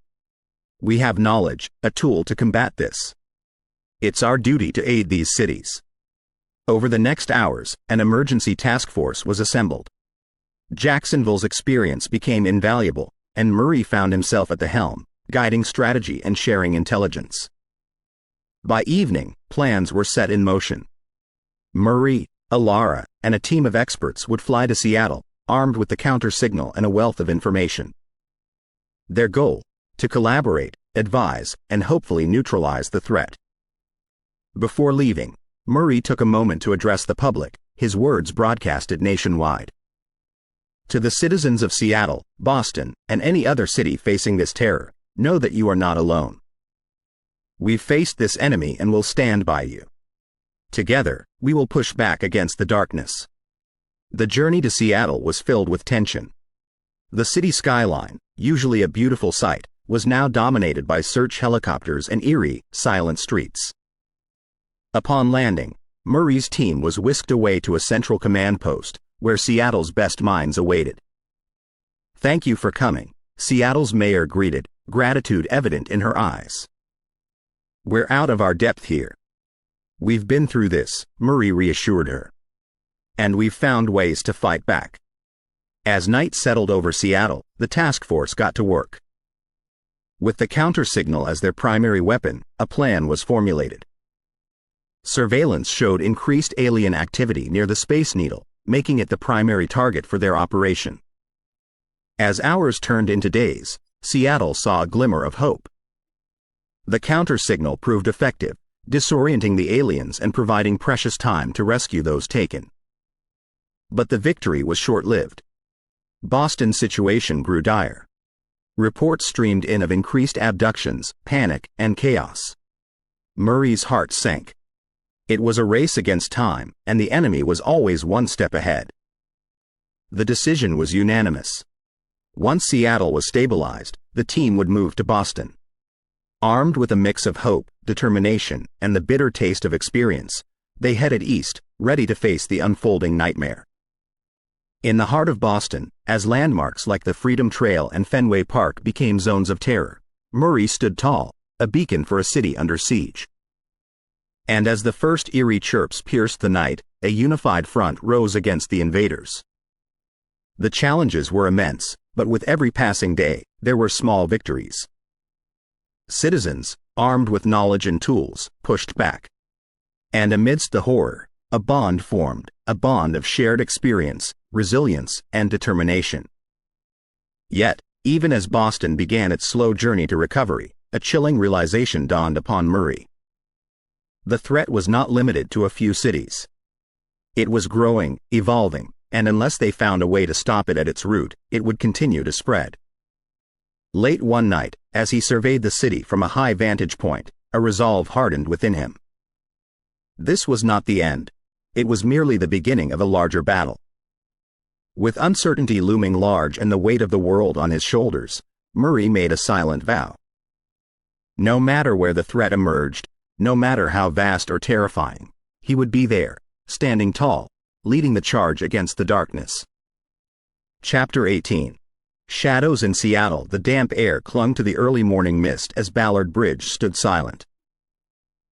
We have knowledge, a tool to combat this. It's our duty to aid these cities. Over the next hours, an emergency task force was assembled. Jacksonville's experience became invaluable, and Murray found himself at the helm, guiding strategy and sharing intelligence. By evening, plans were set in motion. Murray, Alara, and a team of experts would fly to Seattle, armed with the counter signal and a wealth of information. Their goal, to collaborate, advise, and hopefully neutralize the threat. Before leaving, Murray took a moment to address the public, his words broadcasted nationwide. To the citizens of Seattle, Boston, and any other city facing this terror, know that you are not alone. We've faced this enemy and will stand by you. Together, we will push back against the darkness. The journey to Seattle was filled with tension. The city skyline, usually a beautiful sight, was now dominated by search helicopters and eerie, silent streets. Upon landing, Murray's team was whisked away to a central command post, where Seattle's best minds awaited. Thank you for coming, Seattle's mayor greeted, gratitude evident in her eyes. We're out of our depth here. We've been through this, Murray reassured her. And we've found ways to fight back. As night settled over Seattle, the task force got to work. With the counter signal as their primary weapon, a plan was formulated. Surveillance showed increased alien activity near the Space Needle, making it the primary target for their operation. As hours turned into days, Seattle saw a glimmer of hope. The counter signal proved effective, disorienting the aliens and providing precious time to rescue those taken. But the victory was short-lived. Boston's situation grew dire. Reports streamed in of increased abductions, panic, and chaos. Murray's heart sank. It was a race against time, and the enemy was always one step ahead. The decision was unanimous. Once Seattle was stabilized, the team would move to Boston. Armed with a mix of hope, determination, and the bitter taste of experience, they headed east, ready to face the unfolding nightmare. In the heart of Boston, as landmarks like the Freedom Trail and Fenway Park became zones of terror, Murray stood tall, a beacon for a city under siege. And as the first eerie chirps pierced the night, a unified front rose against the invaders. The challenges were immense, but with every passing day, there were small victories. Citizens, armed with knowledge and tools, pushed back. And amidst the horror, a bond formed, a bond of shared experience, resilience, and determination. Yet, even as Boston began its slow journey to recovery, a chilling realization dawned upon Murray. The threat was not limited to a few cities. It was growing, evolving, and unless they found a way to stop it at its root, it would continue to spread. Late one night, as he surveyed the city from a high vantage point, a resolve hardened within him. This was not the end. It was merely the beginning of a larger battle. With uncertainty looming large and the weight of the world on his shoulders, Murray made a silent vow. No matter where the threat emerged, no matter how vast or terrifying, he would be there, standing tall, leading the charge against the darkness. Chapter 18. Shadows in Seattle. The damp air clung to the early morning mist as Ballard Bridge stood silent.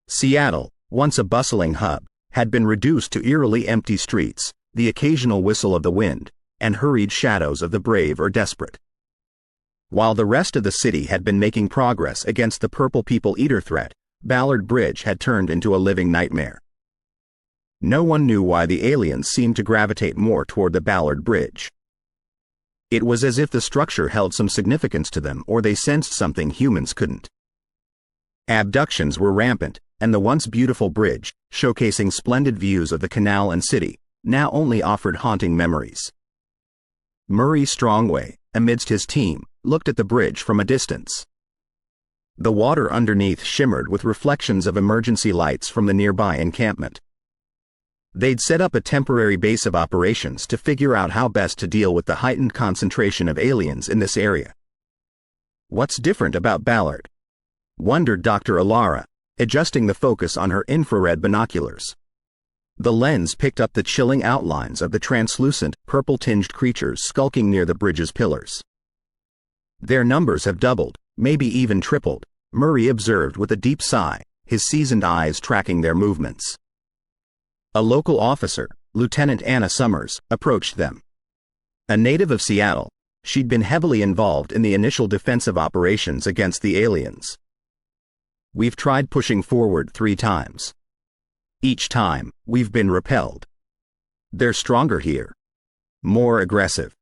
Seattle, once a bustling hub, had been reduced to eerily empty streets, the occasional whistle of the wind, and hurried shadows of the brave or desperate. While the rest of the city had been making progress against the Purple People Eater threat, Ballard Bridge had turned into a living nightmare. No one knew why the aliens seemed to gravitate more toward the Ballard Bridge. It was as if the structure held some significance to them, or they sensed something humans couldn't. Abductions were rampant, and the once beautiful bridge, showcasing splendid views of the canal and city, now only offered haunting memories. Murray Strongway, amidst his team, looked at the bridge from a distance. The water underneath shimmered with reflections of emergency lights from the nearby encampment. They'd set up a temporary base of operations to figure out how best to deal with the heightened concentration of aliens in this area. What's different about Ballard? Wondered Dr. Alara, adjusting the focus on her infrared binoculars. The lens picked up the chilling outlines of the translucent, purple-tinged creatures skulking near the bridge's pillars. Their numbers have doubled, maybe even tripled, Murray observed with a deep sigh, his seasoned eyes tracking their movements. A local officer, Lieutenant Anna Summers, approached them. A native of Seattle, she'd been heavily involved in the initial defensive operations against the aliens. We've tried pushing forward 3 times. Each time, we've been repelled. They're stronger here. More aggressive.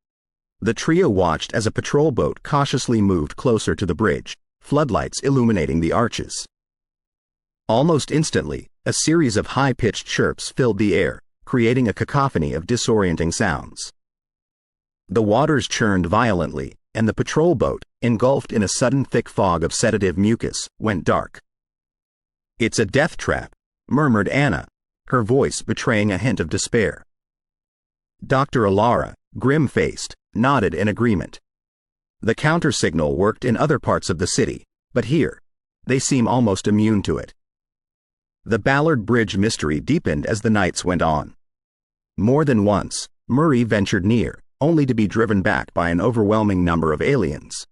The trio watched as a patrol boat cautiously moved closer to the bridge, floodlights illuminating the arches. Almost instantly, a series of high-pitched chirps filled the air, creating a cacophony of disorienting sounds. The waters churned violently, and the patrol boat, engulfed in a sudden thick fog of sedative mucus, went dark. "It's a death trap," murmured Anna, her voice betraying a hint of despair. Dr. Alara, grim-faced, nodded in agreement. The counter-signal worked in other parts of the city, but here, they seem almost immune to it. The Ballard Bridge mystery deepened as the nights went on. More than once, Murray ventured near, only to be driven back by an overwhelming number of aliens.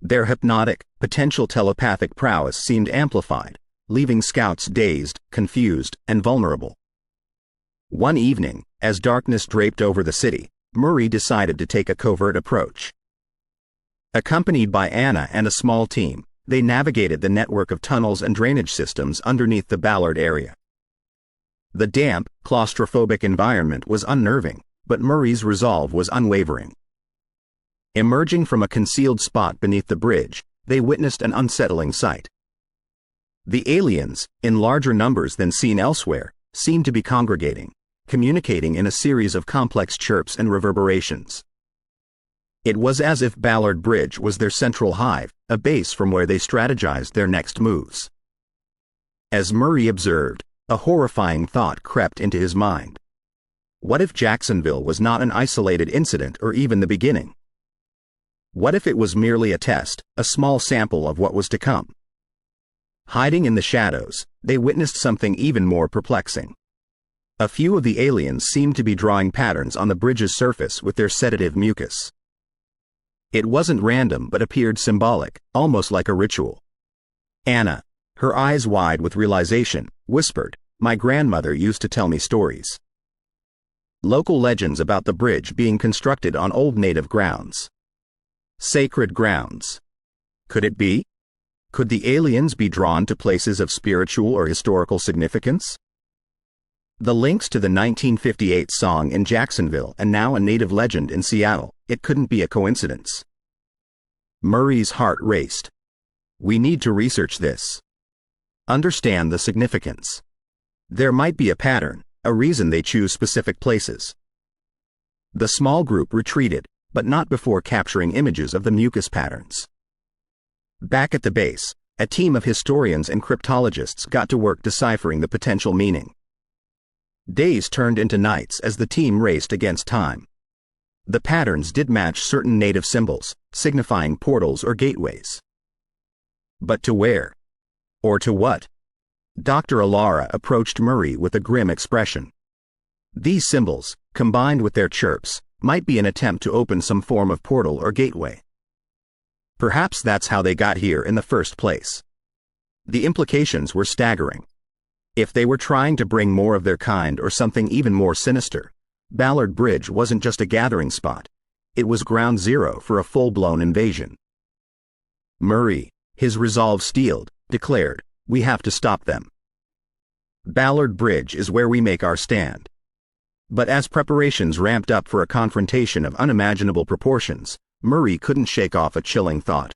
Their hypnotic, potential telepathic prowess seemed amplified, leaving scouts dazed, confused, and vulnerable. One evening, as darkness draped over the city, Murray decided to take a covert approach. Accompanied by Anna and a small team, they navigated the network of tunnels and drainage systems underneath the Ballard area. The damp, claustrophobic environment was unnerving, but Murray's resolve was unwavering. Emerging from a concealed spot beneath the bridge, they witnessed an unsettling sight. The aliens, in larger numbers than seen elsewhere, seemed to be congregating, communicating in a series of complex chirps and reverberations. It was as if Ballard Bridge was their central hive, a base from where they strategized their next moves. As Murray observed, a horrifying thought crept into his mind. What if Jacksonville was not an isolated incident or even the beginning? What if it was merely a test, a small sample of what was to come? Hiding in the shadows, they witnessed something even more perplexing. A few of the aliens seemed to be drawing patterns on the bridge's surface with their sedative mucus. It wasn't random but appeared symbolic, almost like a ritual. Anna, her eyes wide with realization, whispered, "My grandmother used to tell me stories." Local legends about the bridge being constructed on old native grounds. Sacred grounds. Could it be? Could the aliens be drawn to places of spiritual or historical significance? The links to the 1958 song in Jacksonville and now a native legend in Seattle, it couldn't be a coincidence. Murray's heart raced. We need to research this. Understand the significance. There might be a pattern, a reason they choose specific places. The small group retreated, but not before capturing images of the mucus patterns. Back at the base, a team of historians and cryptologists got to work deciphering the potential meaning. Days turned into nights as the team raced against time. The patterns did match certain native symbols, signifying portals or gateways. But to where? Or to what? Dr. Alara approached Murray with a grim expression. These symbols, combined with their chirps, might be an attempt to open some form of portal or gateway. Perhaps that's how they got here in the first place. The implications were staggering. If they were trying to bring more of their kind or something even more sinister, Ballard Bridge wasn't just a gathering spot. It was ground zero for a full-blown invasion. Murray, his resolve steeled, declared, "We have to stop them. Ballard Bridge is where we make our stand." But as preparations ramped up for a confrontation of unimaginable proportions, Murray couldn't shake off a chilling thought.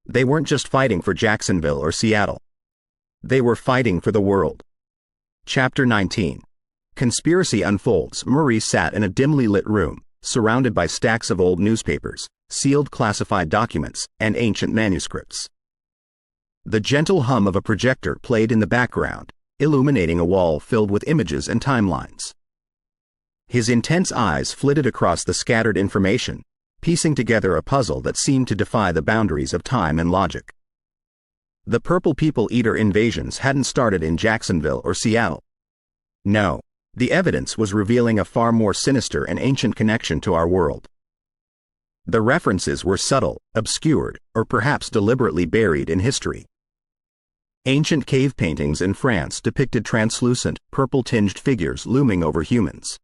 They weren't just fighting for Jacksonville or Seattle. They were fighting for the world. Chapter 19. Conspiracy unfolds. Murray sat in a dimly lit room, surrounded by stacks of old newspapers, sealed classified documents, and ancient manuscripts. The gentle hum of a projector played in the background, illuminating a wall filled with images and timelines. His intense eyes flitted across the scattered information, piecing together a puzzle that seemed to defy the boundaries of time and logic. The Purple People Eater invasions hadn't started in Jacksonville or Seattle. No, the evidence was revealing a far more sinister and ancient connection to our world. The references were subtle, obscured, or perhaps deliberately buried in history. Ancient cave paintings in France depicted translucent, purple-tinged figures looming over humans.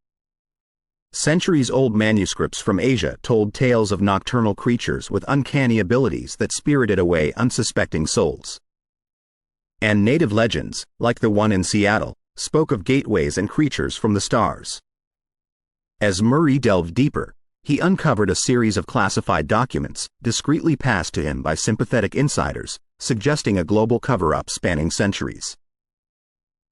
Centuries-old manuscripts from Asia told tales of nocturnal creatures with uncanny abilities that spirited away unsuspecting souls. And native legends, like the one in Seattle, spoke of gateways and creatures from the stars. As Murray delved deeper, he uncovered a series of classified documents, discreetly passed to him by sympathetic insiders, suggesting a global cover-up spanning centuries.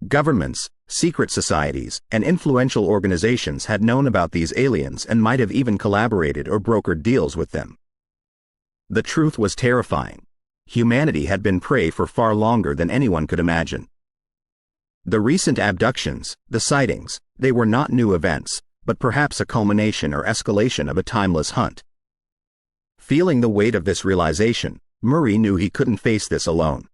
Governments, secret societies, and influential organizations had known about these aliens and might have even collaborated or brokered deals with them. The truth was terrifying. Humanity had been prey for far longer than anyone could imagine. The recent abductions, the sightings, they were not new events, but perhaps a culmination or escalation of a timeless hunt. Feeling the weight of this realization, Murray knew he couldn't face this alone.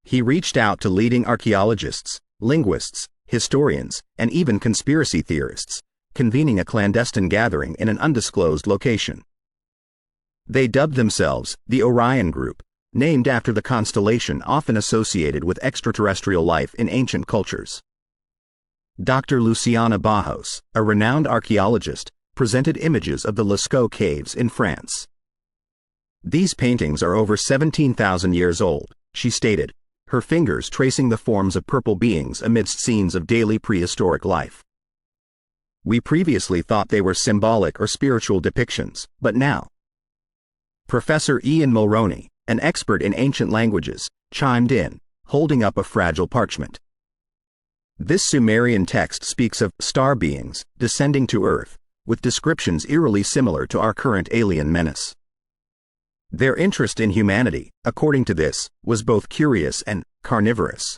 He reached out to leading archaeologists, linguists, historians, and even conspiracy theorists, convening a clandestine gathering in an undisclosed location. They dubbed themselves the Orion Group, named after the constellation often associated with extraterrestrial life in ancient cultures. Dr. Luciana Bajos, a renowned archaeologist, presented images of the Lascaux caves in France. These paintings are over 17,000 years old, she stated, her fingers tracing the forms of purple beings amidst scenes of daily prehistoric life. We previously thought they were symbolic or spiritual depictions, but now. Professor Ian Mulroney, an expert in ancient languages, chimed in, holding up a fragile parchment. This Sumerian text speaks of star beings descending to Earth, with descriptions eerily similar to our current alien menace. Their interest in humanity, according to this, was both curious and carnivorous.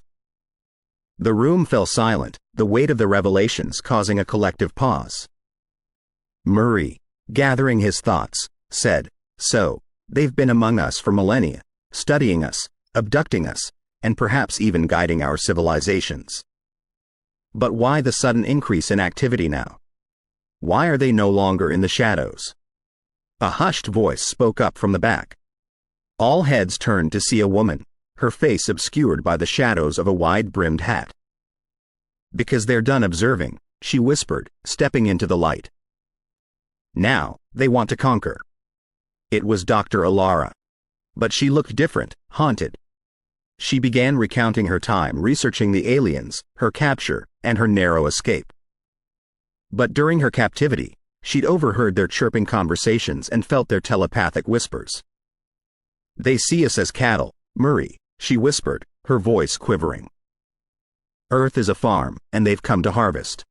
The room fell silent, the weight of the revelations causing a collective pause. Murray, gathering his thoughts, said, "So, they've been among us for millennia, studying us, abducting us, and perhaps even guiding our civilizations. But why the sudden increase in activity now? Why are they no longer in the shadows?" A hushed voice spoke up from the back. All heads turned to see a woman, her face obscured by the shadows of a wide-brimmed hat. "Because they're done observing," she whispered, stepping into the light. "Now, they want to conquer." It was Dr. Alara. But she looked different, haunted. She began recounting her time researching the aliens, her capture, and her narrow escape. But during her captivity, she'd overheard their chirping conversations and felt their telepathic whispers. "They see us as cattle, Murray," she whispered, her voice quivering. "Earth is a farm, and they've come to harvest."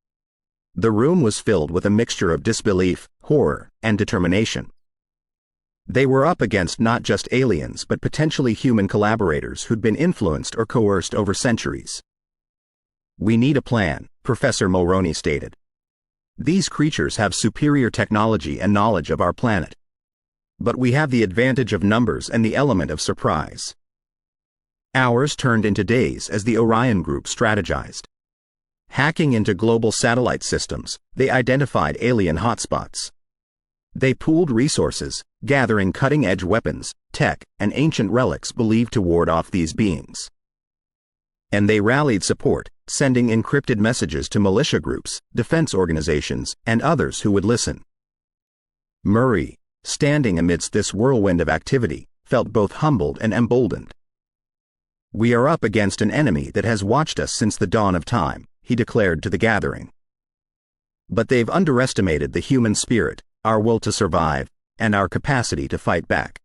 The room was filled with a mixture of disbelief, horror, and determination. They were up against not just aliens but potentially human collaborators who'd been influenced or coerced over centuries. "We need a plan," Professor Mulroney stated. "These creatures have superior technology and knowledge of our planet. But we have the advantage of numbers and the element of surprise." Hours turned into days as the Orion Group strategized. Hacking into global satellite systems, they identified alien hotspots. They pooled resources, gathering cutting-edge weapons, tech, and ancient relics believed to ward off these beings. And they rallied support, sending encrypted messages to militia groups, defense organizations, and others who would listen. Murray, standing amidst this whirlwind of activity, felt both humbled and emboldened. "We are up against an enemy that has watched us since the dawn of time," he declared to the gathering. But they've underestimated the human spirit, our will to survive, and our capacity to fight back.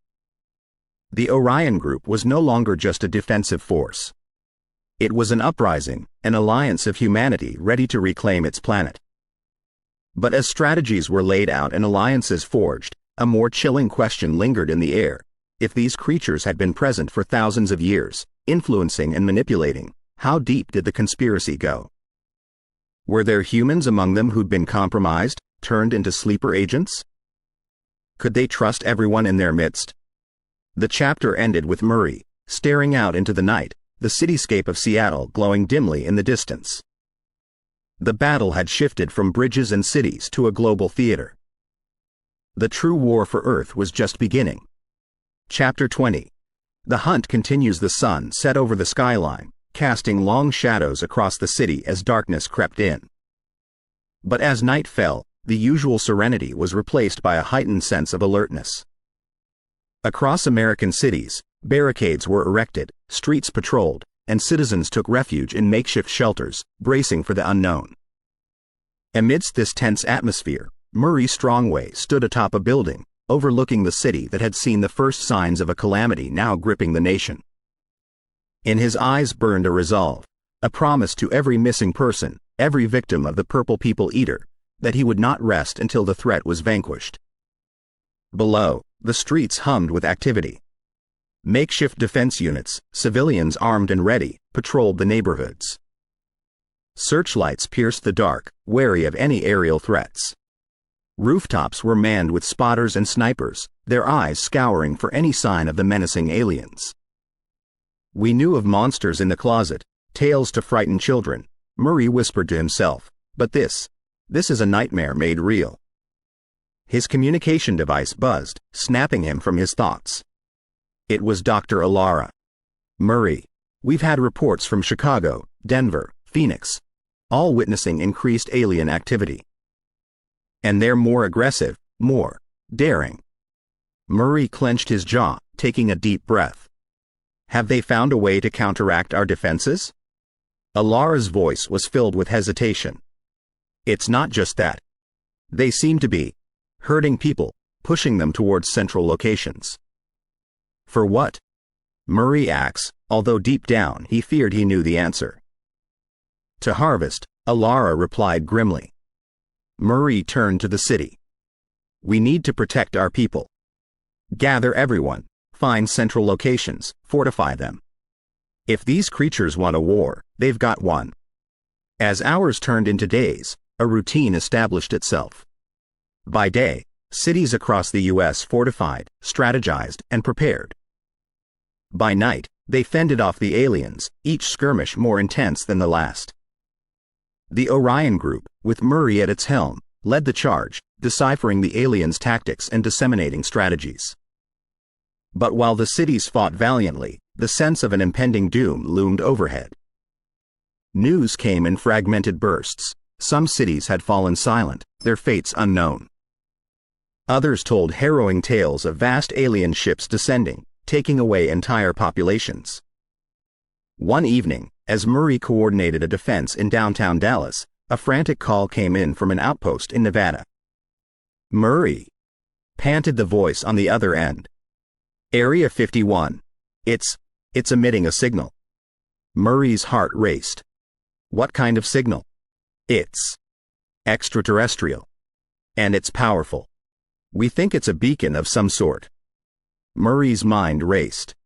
The Orion Group was no longer just a defensive force. It was an uprising, an alliance of humanity ready to reclaim its planet. But as strategies were laid out and alliances forged, a more chilling question lingered in the air. If these creatures had been present for thousands of years, influencing and manipulating, how deep did the conspiracy go? Were there humans among them who'd been compromised, turned into sleeper agents? Could they trust everyone in their midst? The chapter ended with Murray, staring out into the night, the cityscape of Seattle glowing dimly in the distance. The battle had shifted from bridges and cities to a global theater. The true war for Earth was just beginning. Chapter 20. The hunt continues. The sun set over the skyline, casting long shadows across the city as darkness crept in. But as night fell, the usual serenity was replaced by a heightened sense of alertness. Across American cities, barricades were erected, streets patrolled, and citizens took refuge in makeshift shelters, bracing for the unknown. Amidst this tense atmosphere, Murray Strongway stood atop a building, overlooking the city that had seen the first signs of a calamity now gripping the nation. In his eyes burned a resolve, a promise to every missing person, every victim of the Purple People Eater, that he would not rest until the threat was vanquished. Below, the streets hummed with activity. Makeshift defense units, civilians armed and ready, patrolled the neighborhoods. Searchlights pierced the dark, wary of any aerial threats. Rooftops were manned with spotters and snipers, their eyes scouring for any sign of the menacing aliens. "We knew of monsters in the closet, tales to frighten children," Murray whispered to himself, "but this is a nightmare made real." His communication device buzzed, snapping him from his thoughts. It was Dr. Alara. "Murray, we've had reports from Chicago, Denver, Phoenix, all witnessing increased alien activity. And they're more aggressive, more daring." Murray clenched his jaw, taking a deep breath. "Have they found a way to counteract our defenses?" Alara's voice was filled with hesitation. "It's not just that. They seem to be herding people, pushing them towards central locations." "For what?" Murray asked, although deep down he feared he knew the answer. "To harvest," Alara replied grimly. Murray turned to the city. "We need to protect our people. Gather everyone, find central locations, fortify them. If these creatures want a war, they've got one." As hours turned into days, a routine established itself. By day, cities across the U.S. fortified, strategized, and prepared. By night, they fended off the aliens, each skirmish more intense than the last. The Orion Group, with Murray at its helm, led the charge, deciphering the aliens' tactics and disseminating strategies. But while the cities fought valiantly, the sense of an impending doom loomed overhead. News came in fragmented bursts. Some cities had fallen silent, their fates unknown. Others told harrowing tales of vast alien ships descending, taking away entire populations. One evening, as Murray coordinated a defense in downtown Dallas, a frantic call came in from an outpost in Nevada. "Murray," panted the voice on the other end. "Area 51. It's emitting a signal." Murray's heart raced. "What kind of signal?" "It's extraterrestrial. And it's powerful. We think it's a beacon of some sort." Murray's mind raced.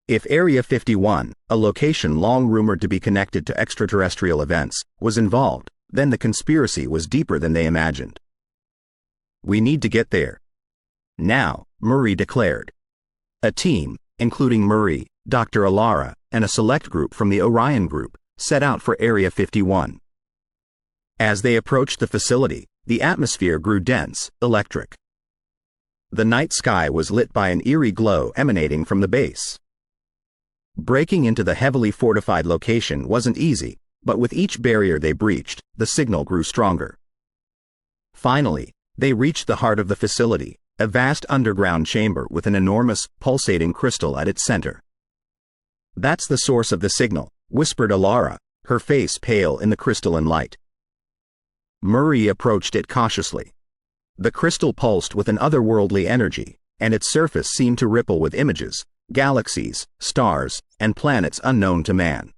If Area 51, a location long rumored to be connected to extraterrestrial events, was involved, then the conspiracy was deeper than they imagined. "We need to get there now," Murray declared. A team, including Murray, Dr. Alara, and a select group from the Orion Group, set out for Area 51. As they approached the facility, the atmosphere grew dense, electric. The night sky was lit by an eerie glow emanating from the base. Breaking into the heavily fortified location wasn't easy, but with each barrier they breached, the signal grew stronger. Finally, they reached the heart of the facility, a vast underground chamber with an enormous, pulsating crystal at its center. "That's the source of the signal," whispered Alara, her face pale in the crystalline light. Murray approached it cautiously. The crystal pulsed with an otherworldly energy, and its surface seemed to ripple with images, galaxies, stars, and planets unknown to man.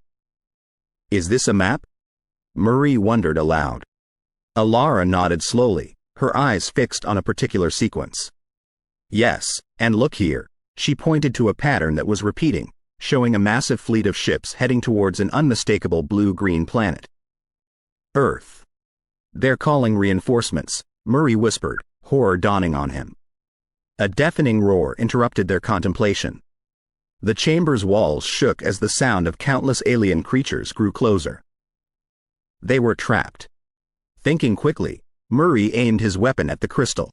"Is this a map?" Murray wondered aloud. Alara nodded slowly, her eyes fixed on a particular sequence. "Yes, and look here." She pointed to a pattern that was repeating, showing a massive fleet of ships heading towards an unmistakable blue-green planet. "Earth. They're calling reinforcements," Murray whispered, horror dawning on him. A deafening roar interrupted their contemplation. The chamber's walls shook as the sound of countless alien creatures grew closer. They were trapped. Thinking quickly, Murray aimed his weapon at the crystal.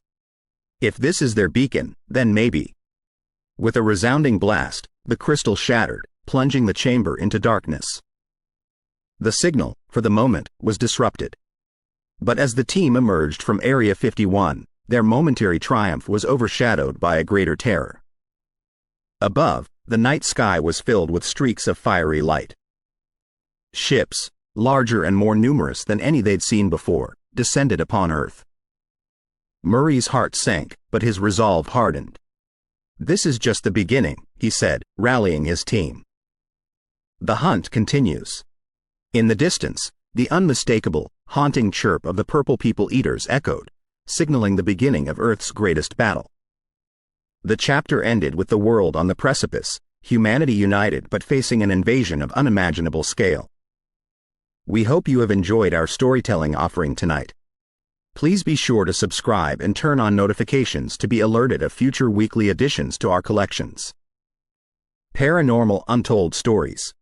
If this is their beacon, then maybe. With a resounding blast, the crystal shattered, plunging the chamber into darkness. The signal, for the moment, was disrupted. But as the team emerged from Area 51, their momentary triumph was overshadowed by a greater terror. Above, the night sky was filled with streaks of fiery light. Ships, larger and more numerous than any they'd seen before, descended upon Earth. Murray's heart sank, but his resolve hardened. "This is just the beginning," he said, rallying his team. The hunt continues. In the distance, the unmistakable, haunting chirp of the purple people eaters echoed, signaling the beginning of Earth's greatest battle. The chapter ended with the world on the precipice, humanity united but facing an invasion of unimaginable scale. We hope you have enjoyed our storytelling offering tonight. Please be sure to subscribe and turn on notifications to be alerted of future weekly additions to our collections. Paranormal Untold Stories.